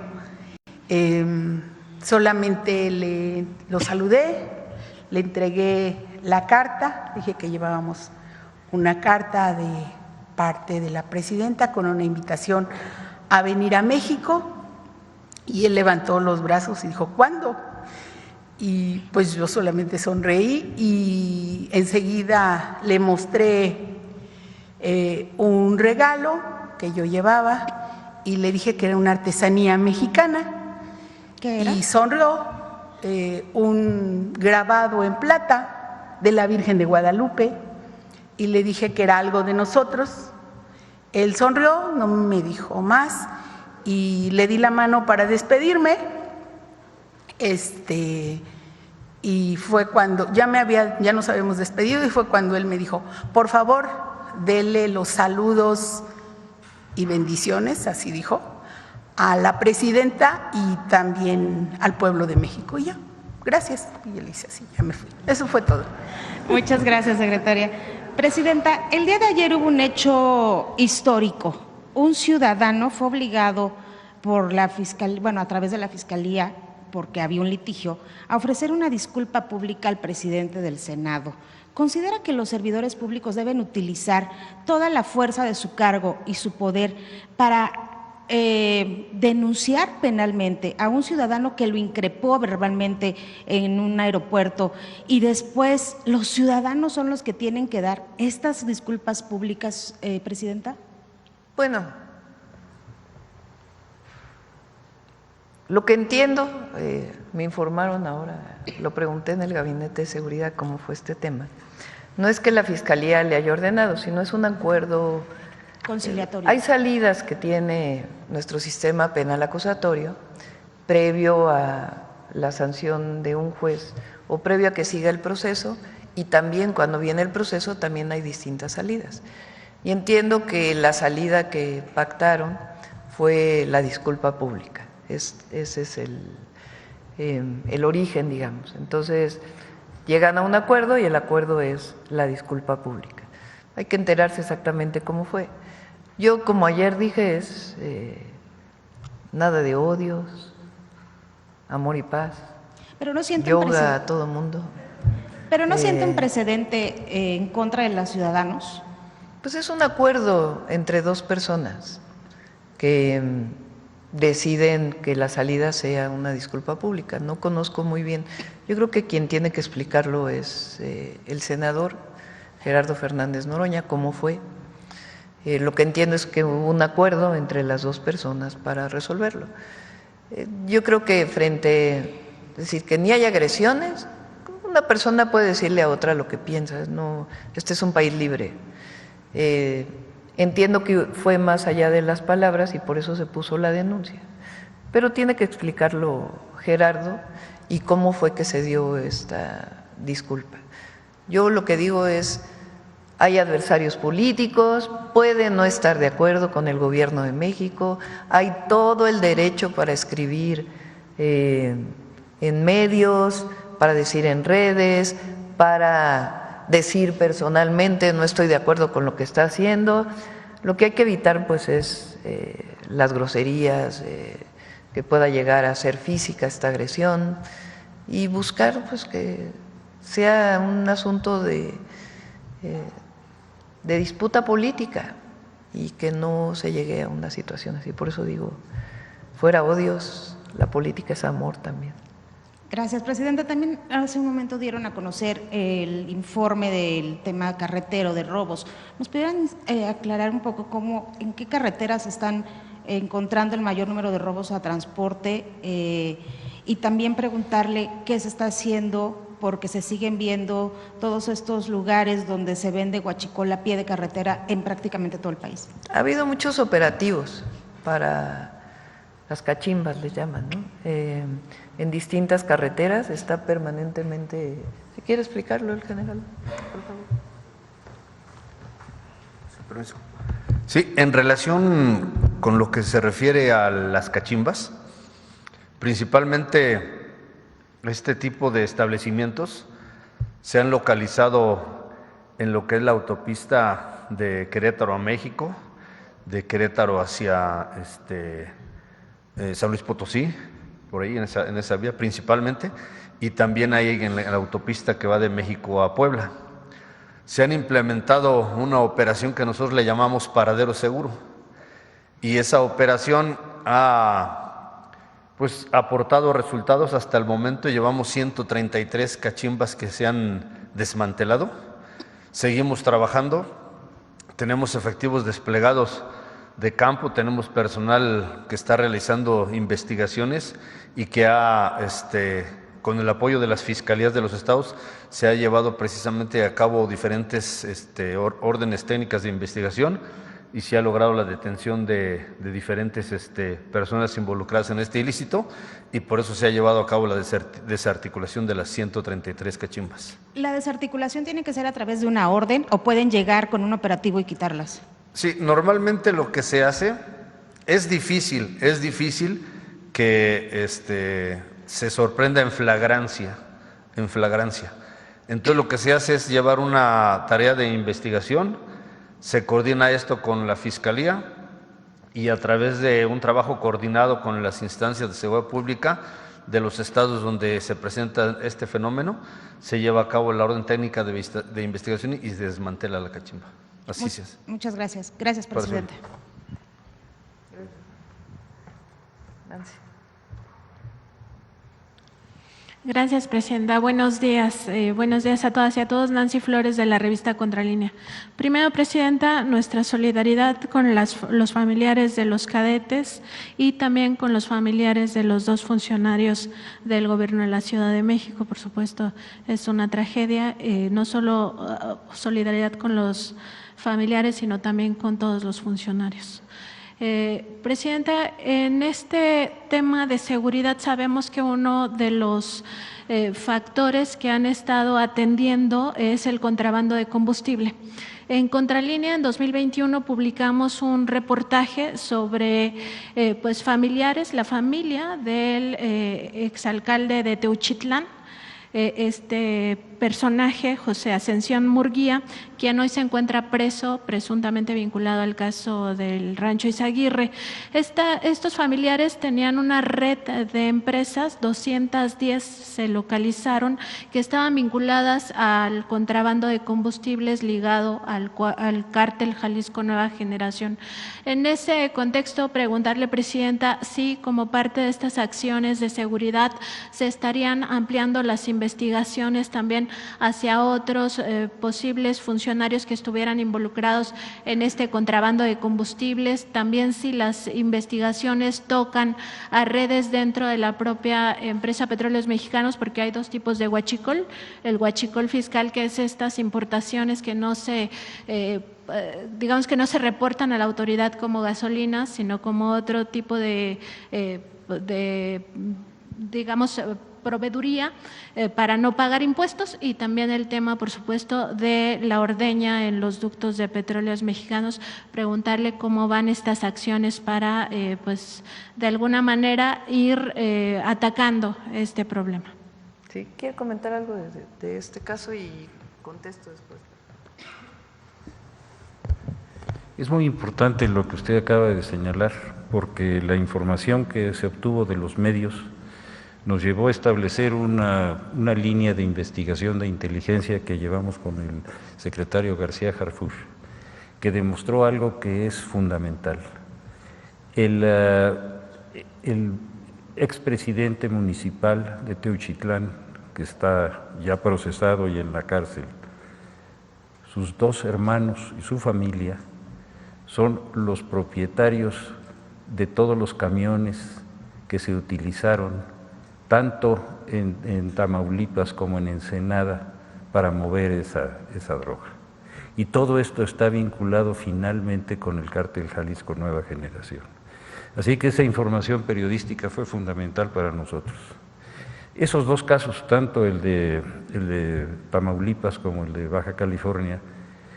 Solamente lo saludé, le entregué la carta, dije que llevábamos una carta de parte de la presidenta con una invitación a venir a México, y él levantó los brazos y dijo, ¿cuándo? Y pues yo solamente sonreí y enseguida le mostré un regalo que yo llevaba y le dije que era una artesanía mexicana. ¿Qué era? Y sonrió, un grabado en plata de la Virgen de Guadalupe, y le dije que era algo de nosotros. Él sonrió, no me dijo más, y le di la mano para despedirme. Y fue cuando ya nos habíamos despedido, y fue cuando él me dijo, por favor, dele los saludos y bendiciones, así dijo, a la presidenta y también al pueblo de México. Y ya, gracias. Y yo le hice así, ya me fui. Eso fue todo. Muchas gracias, secretaria. Presidenta, el día de ayer hubo un hecho histórico. Un ciudadano fue obligado por la fiscalía, a través de la fiscalía, porque había un litigio, a ofrecer una disculpa pública al presidente del Senado. ¿Considera que los servidores públicos deben utilizar toda la fuerza de su cargo y su poder para denunciar penalmente a un ciudadano que lo increpó verbalmente en un aeropuerto, y después los ciudadanos son los que tienen que dar estas disculpas públicas, presidenta? Bueno, lo que entiendo, me informaron ahora, lo pregunté en el Gabinete de Seguridad cómo fue este tema, no es que la Fiscalía le haya ordenado, sino es un acuerdo conciliatorio. Hay salidas que tiene nuestro sistema penal acusatorio previo a la sanción de un juez o previo a que siga el proceso, y también cuando viene el proceso también hay distintas salidas. Y entiendo que la salida que pactaron fue la disculpa pública. Ese es el origen, digamos. Entonces, llegan a un acuerdo y el acuerdo es la disculpa pública. Hay que enterarse exactamente cómo fue. Yo, como ayer dije, es nada de odios, amor y paz. Pero no siente yoga a todo mundo. Pero no siente un precedente en contra de los ciudadanos. Pues es un acuerdo entre dos personas que deciden que la salida sea una disculpa pública. No conozco muy bien. Yo creo que quien tiene que explicarlo es el senador Gerardo Fernández Noroña, cómo fue. Lo que entiendo es que hubo un acuerdo entre las dos personas para resolverlo. Yo creo que es decir, que ni hay agresiones, una persona puede decirle a otra lo que piensa, no, este es un país libre. Entiendo que fue más allá de las palabras y por eso se puso la denuncia, pero tiene que explicarlo Gerardo y cómo fue que se dio esta disculpa. Yo lo que digo es, hay adversarios políticos, pueden no estar de acuerdo con el gobierno de México, hay todo el derecho para escribir en medios, para decir en redes, para decir personalmente no estoy de acuerdo con lo que está haciendo. Lo que hay que evitar pues es las groserías, que pueda llegar a ser física esta agresión, y buscar pues que sea un asunto de disputa política y que no se llegue a una situación así. Por eso digo, fuera odios, la política es amor también. Gracias, presidenta. También hace un momento dieron a conocer el informe del tema carretero de robos. ¿Nos pudieran aclarar un poco en qué carreteras están encontrando el mayor número de robos a transporte? Y también preguntarle qué se está haciendo, porque se siguen viendo todos estos lugares donde se vende huachicol a pie de carretera en prácticamente todo el país. Ha habido muchos operativos para las cachimbas, les llaman, ¿no? En distintas carreteras está permanentemente. ¿Se quiere explicarlo el general, por favor? Su permiso. Sí, en relación con lo que se refiere a las cachimbas, principalmente este tipo de establecimientos se han localizado en lo que es la autopista de Querétaro a México, de Querétaro hacia San Luis Potosí, por ahí en esa vía principalmente, y también hay en la autopista que va de México a Puebla. Se han implementado una operación que nosotros le llamamos Paradero Seguro, y esa operación ha aportado resultados. Hasta el momento llevamos 133 cachimbas que se han desmantelado. Seguimos trabajando, tenemos efectivos desplegados de campo, tenemos personal que está realizando investigaciones y que con el apoyo de las fiscalías de los estados se ha llevado precisamente a cabo diferentes órdenes técnicas de investigación, y se ha logrado la detención de diferentes personas involucradas en este ilícito, y por eso se ha llevado a cabo la desarticulación de las 133 cachimbas. ¿La desarticulación tiene que ser a través de una orden o pueden llegar con un operativo y quitarlas? Sí, normalmente lo que se hace es difícil que se sorprenda en flagrancia. Entonces lo que se hace es llevar una tarea de investigación. Se coordina esto con la Fiscalía y a través de un trabajo coordinado con las instancias de seguridad pública de los estados donde se presenta este fenómeno, se lleva a cabo la orden técnica de investigación y se desmantela la cachimba. Así es. Muchas gracias. Gracias, presidente. Nancy. Gracias, presidenta. Buenos días a todas y a todos. Nancy Flores, de la revista Contralínea. Primero, presidenta, nuestra solidaridad con los familiares de los cadetes y también con los familiares de los 2 funcionarios del Gobierno de la Ciudad de México. Por supuesto, es una tragedia, no solo solidaridad con los familiares, sino también con todos los funcionarios. Presidenta, en este tema de seguridad sabemos que uno de los factores que han estado atendiendo es el contrabando de combustible. En Contralínea, en 2021, publicamos un reportaje sobre familiares, la familia del exalcalde de Teuchitlán, este personaje, José Ascensión Murguía, quien hoy se encuentra preso, presuntamente vinculado al caso del Rancho Izaguirre. Estos familiares tenían una red de empresas, 210 se localizaron, que estaban vinculadas al contrabando de combustibles ligado al cártel Jalisco Nueva Generación. En ese contexto, preguntarle, presidenta, si como parte de estas acciones de seguridad se estarían ampliando las investigaciones también hacia otros posibles funcionarios que estuvieran involucrados en este contrabando de combustibles, también si las investigaciones tocan a redes dentro de la propia empresa Petróleos Mexicanos, porque hay 2 tipos de huachicol: el huachicol fiscal, que es estas importaciones que no se digamos que no se reportan a la autoridad como gasolina, sino como otro tipo de digamos, proveeduría para no pagar impuestos, y también el tema, por supuesto, de la ordeña en los ductos de Petróleos Mexicanos. Preguntarle cómo van estas acciones para, de alguna manera, ir atacando este problema. Sí, ¿quiere comentar algo de este caso y contesto después? Es muy importante lo que usted acaba de señalar, porque la información que se obtuvo de los medios nos llevó a establecer una línea de investigación de inteligencia que llevamos con el secretario García Harfuch, que demostró algo que es fundamental. El expresidente municipal de Teuchitlán, que está ya procesado y en la cárcel, sus 2 hermanos y su familia son los propietarios de todos los camiones que se utilizaron tanto en Tamaulipas como en Ensenada para mover esa droga. Y todo esto está vinculado finalmente con el cártel Jalisco Nueva Generación. Así que esa información periodística fue fundamental para nosotros. Esos 2 casos, tanto el de Tamaulipas como el de Baja California,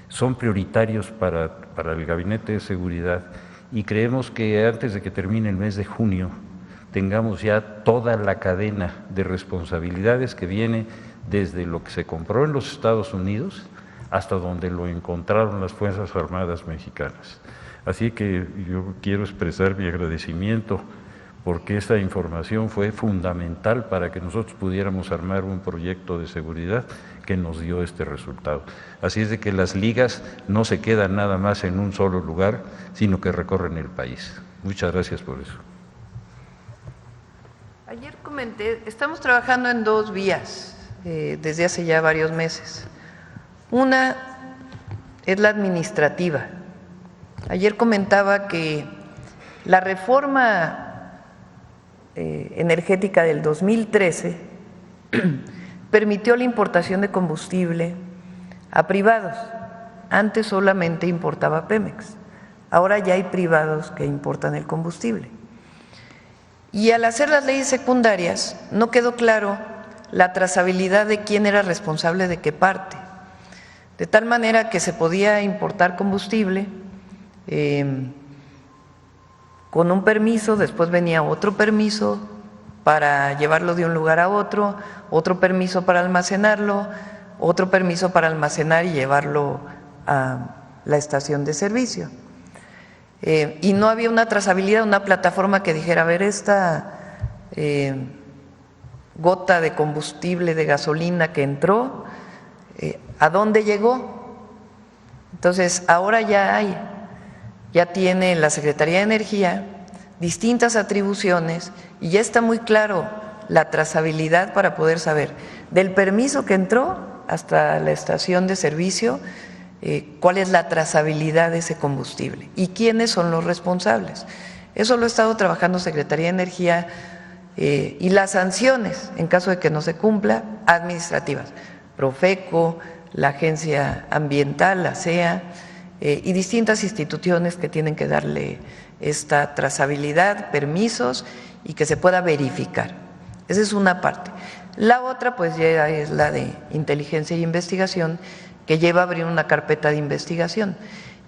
son prioritarios para el Gabinete de Seguridad, y creemos que antes de que termine el mes de junio tengamos ya toda la cadena de responsabilidades que viene desde lo que se compró en los Estados Unidos hasta donde lo encontraron las Fuerzas Armadas mexicanas. Así que yo quiero expresar mi agradecimiento porque esta información fue fundamental para que nosotros pudiéramos armar un proyecto de seguridad que nos dio este resultado. Así es de que las ligas no se quedan nada más en un solo lugar, sino que recorren el país. Muchas gracias por eso. Ayer comenté, estamos trabajando en dos vías desde hace ya varios meses. Una es la administrativa. Ayer comentaba que la reforma energética del 2013 permitió la importación de combustible a privados. Antes solamente importaba Pemex, ahora ya hay privados que importan el combustible. Y al hacer las leyes secundarias no quedó claro la trazabilidad de quién era responsable de qué parte, de tal manera que se podía importar combustible con un permiso, después venía otro permiso para llevarlo de un lugar a otro permiso para almacenarlo, otro permiso para almacenar y llevarlo a la estación de servicio. Y no había una trazabilidad, una plataforma que dijera, a ver, esta gota de combustible, de gasolina que entró, ¿a dónde llegó? Entonces, ahora ya tiene la Secretaría de Energía distintas atribuciones y ya está muy claro la trazabilidad para poder saber del permiso que entró hasta la estación de servicio, cuál es la trazabilidad de ese combustible y quiénes son los responsables. Eso lo ha estado trabajando Secretaría de Energía y las sanciones, en caso de que no se cumpla, administrativas, Profeco, la Agencia Ambiental, la CEA, y distintas instituciones que tienen que darle esta trazabilidad, permisos y que se pueda verificar. Esa es una parte. La otra pues ya es la de inteligencia y investigación, que lleva a abrir una carpeta de investigación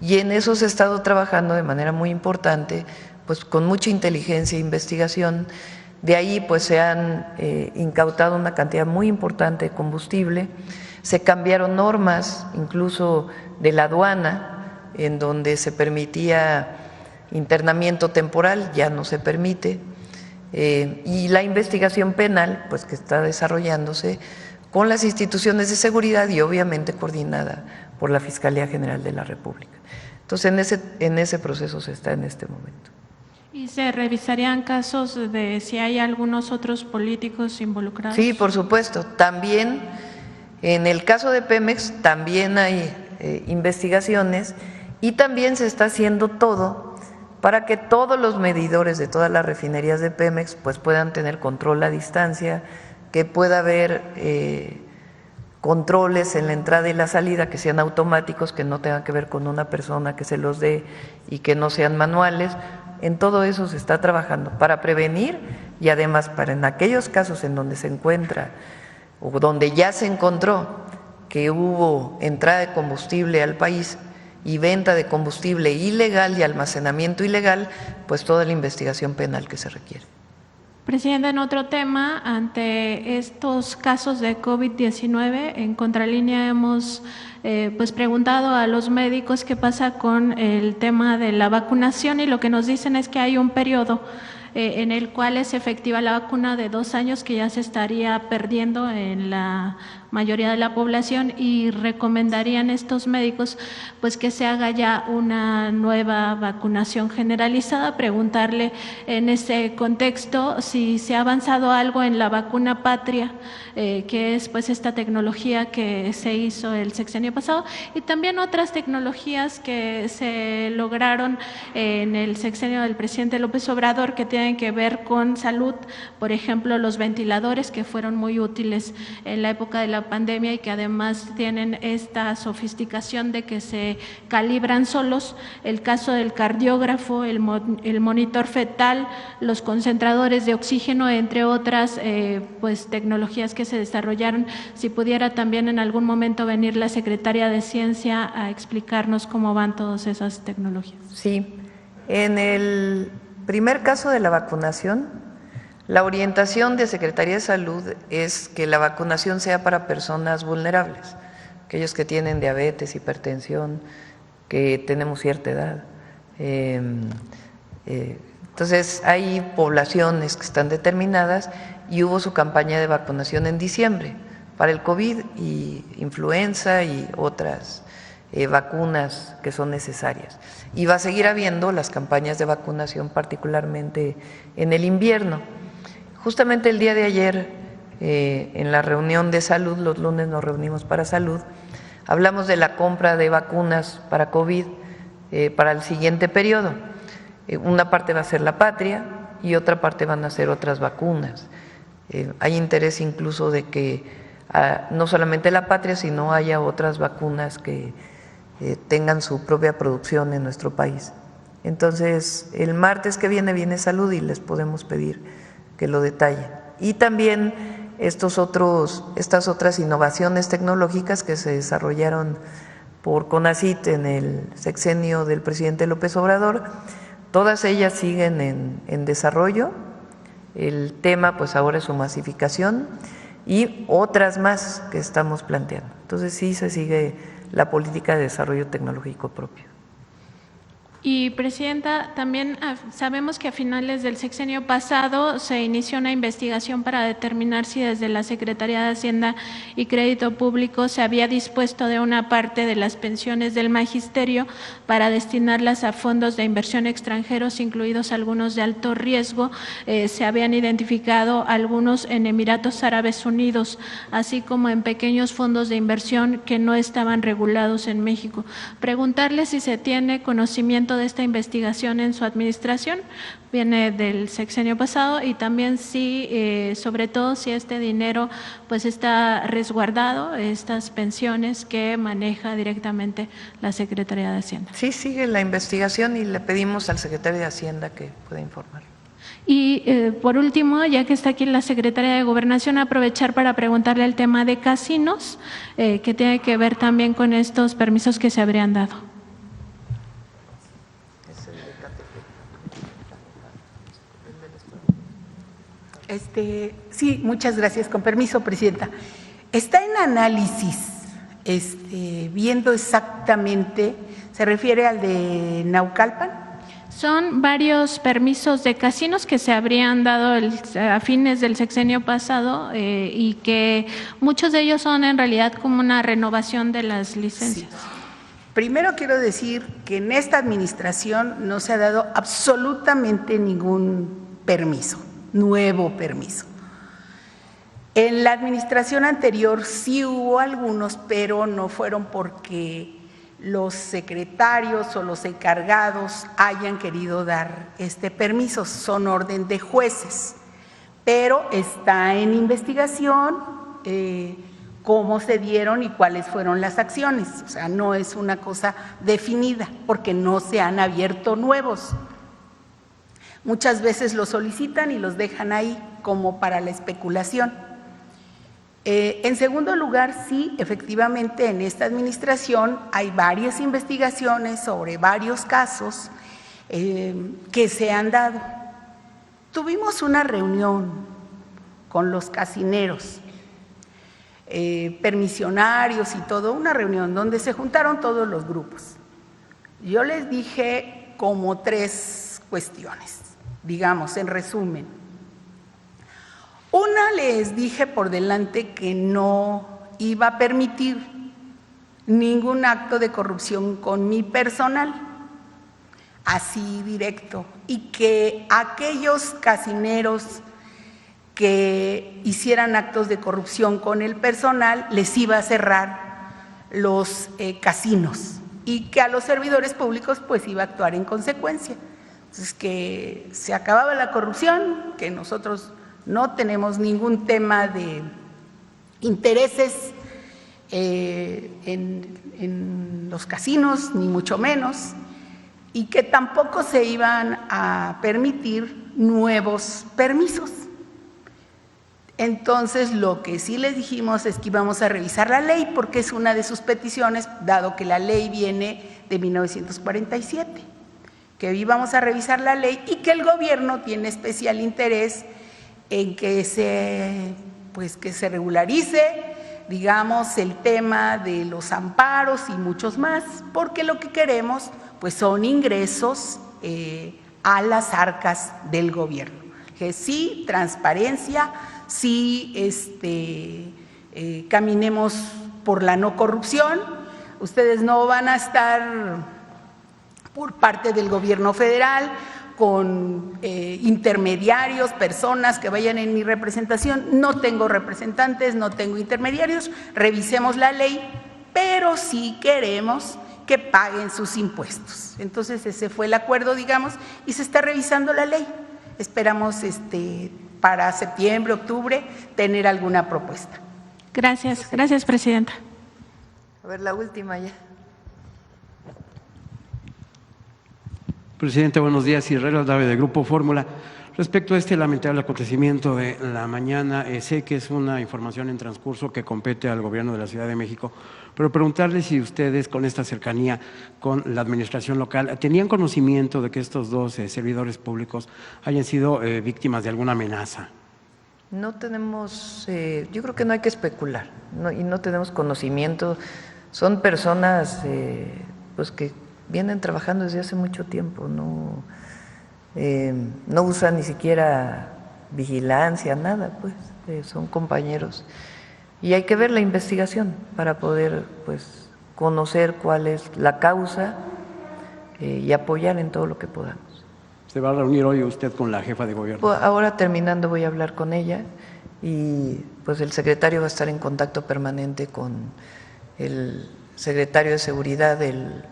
y en eso se ha estado trabajando de manera muy importante, pues con mucha inteligencia e investigación. De ahí pues se han incautado una cantidad muy importante de combustible, se cambiaron normas incluso de la aduana, en donde se permitía internamiento temporal, ya no se permite, y la investigación penal, pues que está desarrollándose con las instituciones de seguridad y obviamente coordinada por la Fiscalía General de la República. Entonces, en ese proceso se está en este momento. ¿Y se revisarían casos de si hay algunos otros políticos involucrados? Sí, por supuesto. También, en el caso de Pemex, también hay investigaciones y también se está haciendo todo para que todos los medidores de todas las refinerías de Pemex pues puedan tener control a distancia, que pueda haber controles en la entrada y la salida que sean automáticos, que no tengan que ver con una persona que se los dé y que no sean manuales. En todo eso se está trabajando para prevenir y además para en aquellos casos en donde se encuentra o donde ya se encontró que hubo entrada de combustible al país y venta de combustible ilegal y almacenamiento ilegal, pues toda la investigación penal que se requiere. Presidenta, en otro tema, ante estos casos de COVID-19, en Contralínea hemos pues preguntado a los médicos qué pasa con el tema de la vacunación y lo que nos dicen es que hay un periodo en el cual es efectiva la vacuna de 2 años que ya se estaría perdiendo en la mayoría de la población y recomendarían estos médicos pues que se haga ya una nueva vacunación generalizada. Preguntarle en ese contexto si se ha avanzado algo en la vacuna patria, que es pues esta tecnología que se hizo el sexenio pasado y también otras tecnologías que se lograron en el sexenio del presidente López Obrador que tienen que ver con salud, por ejemplo los ventiladores que fueron muy útiles en la época de la pandemia y que además tienen esta sofisticación de que se calibran solos, el caso del cardiógrafo, el monitor fetal, los concentradores de oxígeno, entre otras pues tecnologías que se desarrollaron. Si pudiera también en algún momento venir la Secretaria de Ciencia a explicarnos cómo van todas esas tecnologías. Sí, en el primer caso de la vacunación, la orientación de Secretaría de Salud es que la vacunación sea para personas vulnerables, aquellos que tienen diabetes, hipertensión, que tenemos cierta edad, Entonces, hay poblaciones que están determinadas y hubo su campaña de vacunación en diciembre para el COVID y influenza y otras vacunas que son necesarias. Y va a seguir habiendo las campañas de vacunación, particularmente en el invierno. Justamente el día de ayer, en la reunión de salud, los lunes nos reunimos para salud, hablamos de la compra de vacunas para COVID para el siguiente periodo. Una parte va a ser la patria y otra parte van a ser otras vacunas. Hay interés incluso de que no solamente la patria, sino haya otras vacunas que tengan su propia producción en nuestro país. Entonces, el martes que viene salud y les podemos pedir que lo detallen. Y también estas otras innovaciones tecnológicas que se desarrollaron por CONACYT en el sexenio del presidente López Obrador, todas ellas siguen en desarrollo. El tema pues ahora es su masificación y otras más que estamos planteando. Entonces sí se sigue la política de desarrollo tecnológico propio. Y, Presidenta, también sabemos que a finales del sexenio pasado se inició una investigación para determinar si desde la Secretaría de Hacienda y Crédito Público se había dispuesto de una parte de las pensiones del magisterio para destinarlas a fondos de inversión extranjeros, incluidos algunos de alto riesgo. Se habían identificado algunos en Emiratos Árabes Unidos, así como en pequeños fondos de inversión que no estaban regulados en México. Preguntarle si se tiene conocimiento de esta investigación en su administración, viene del sexenio pasado, y también si, sobre todo si este dinero pues está resguardado, estas pensiones que maneja directamente la Secretaría de Hacienda. Sí, sigue la investigación y le pedimos al secretario de Hacienda que pueda informar. Y por último, ya que está aquí la Secretaría de Gobernación, aprovechar para preguntarle el tema de casinos, que tiene que ver también con estos permisos que se habrían dado. Sí, muchas gracias. Con permiso, Presidenta. Está en análisis, viendo exactamente, ¿se refiere al de Naucalpan? Son varios permisos de casinos que se habrían dado a fines del sexenio pasado y que muchos de ellos son en realidad como una renovación de las licencias. Sí. Primero quiero decir que en esta administración no se ha dado absolutamente ningún permiso. Nuevo permiso. En la administración anterior sí hubo algunos, pero no fueron porque los secretarios o los encargados hayan querido dar este permiso, son orden de jueces, pero está en investigación cómo se dieron y cuáles fueron las acciones, o sea, no es una cosa definida porque no se han abierto nuevos. Muchas veces los solicitan y los dejan ahí como para la especulación. En segundo lugar, sí, efectivamente en esta administración hay varias investigaciones sobre varios casos que se han dado. Tuvimos una reunión con los casineros, permisionarios y todo, una reunión donde se juntaron todos los grupos. Yo les dije como 3 cuestiones. Digamos, en resumen. Una, les dije por delante que no iba a permitir ningún acto de corrupción con mi personal, así directo, y que aquellos casineros que hicieran actos de corrupción con el personal les iba a cerrar los casinos y que a los servidores públicos pues iba a actuar en consecuencia. Entonces, que se acababa la corrupción, que nosotros no tenemos ningún tema de intereses en los casinos, ni mucho menos, y que tampoco se iban a permitir nuevos permisos. Entonces, lo que sí les dijimos es que íbamos a revisar la ley, porque es una de sus peticiones, dado que la ley viene de 1947. Que íbamos a revisar la ley y que el gobierno tiene especial interés en que se regularice digamos, el tema de los amparos y muchos más, porque lo que queremos pues son ingresos a las arcas del gobierno. Que sí, transparencia, sí caminemos por la no corrupción. Ustedes no van a estar por parte del gobierno federal con intermediarios, personas que vayan en mi representación. No tengo representantes, no tengo intermediarios, revisemos la ley, pero sí queremos que paguen sus impuestos. Entonces ese fue el acuerdo, digamos, y se está revisando la ley. Esperamos para septiembre, octubre, tener alguna propuesta. Gracias, gracias, presidenta. A ver, la última ya. Presidente, buenos días. Israel Aldave, de Grupo Fórmula. Respecto a este lamentable acontecimiento de la mañana, sé que es una información en transcurso que compete al Gobierno de la Ciudad de México, pero preguntarle si ustedes, con esta cercanía con la administración local, ¿tenían conocimiento de que estos dos servidores públicos hayan sido víctimas de alguna amenaza? No tenemos, yo creo que no hay que especular, y no tenemos conocimiento. Son personas pues que vienen trabajando desde hace mucho tiempo, no usan ni siquiera vigilancia, nada, pues son compañeros. Y hay que ver la investigación para poder pues conocer cuál es la causa y apoyar en todo lo que podamos. ¿Se va a reunir hoy usted con la jefa de gobierno? Pues ahora terminando voy a hablar con ella y pues el secretario va a estar en contacto permanente con el secretario de Seguridad del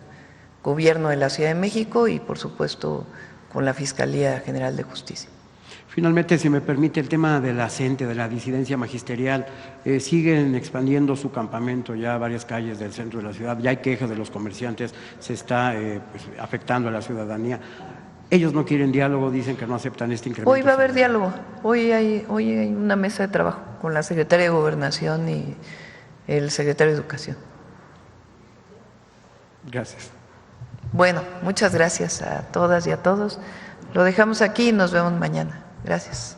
Gobierno de la Ciudad de México y por supuesto con la Fiscalía General de Justicia. Finalmente, si me permite, el tema de la CENTE, de la disidencia magisterial, siguen expandiendo su campamento ya a varias calles del centro de la ciudad, ya hay quejas de los comerciantes, se está afectando a la ciudadanía. Ellos no quieren diálogo, dicen que no aceptan este incremento. Hoy va a haber diálogo, hoy hay una mesa de trabajo con la Secretaria de Gobernación y el Secretario de Educación. Gracias. Bueno, muchas gracias a todas y a todos. Lo dejamos aquí y nos vemos mañana. Gracias.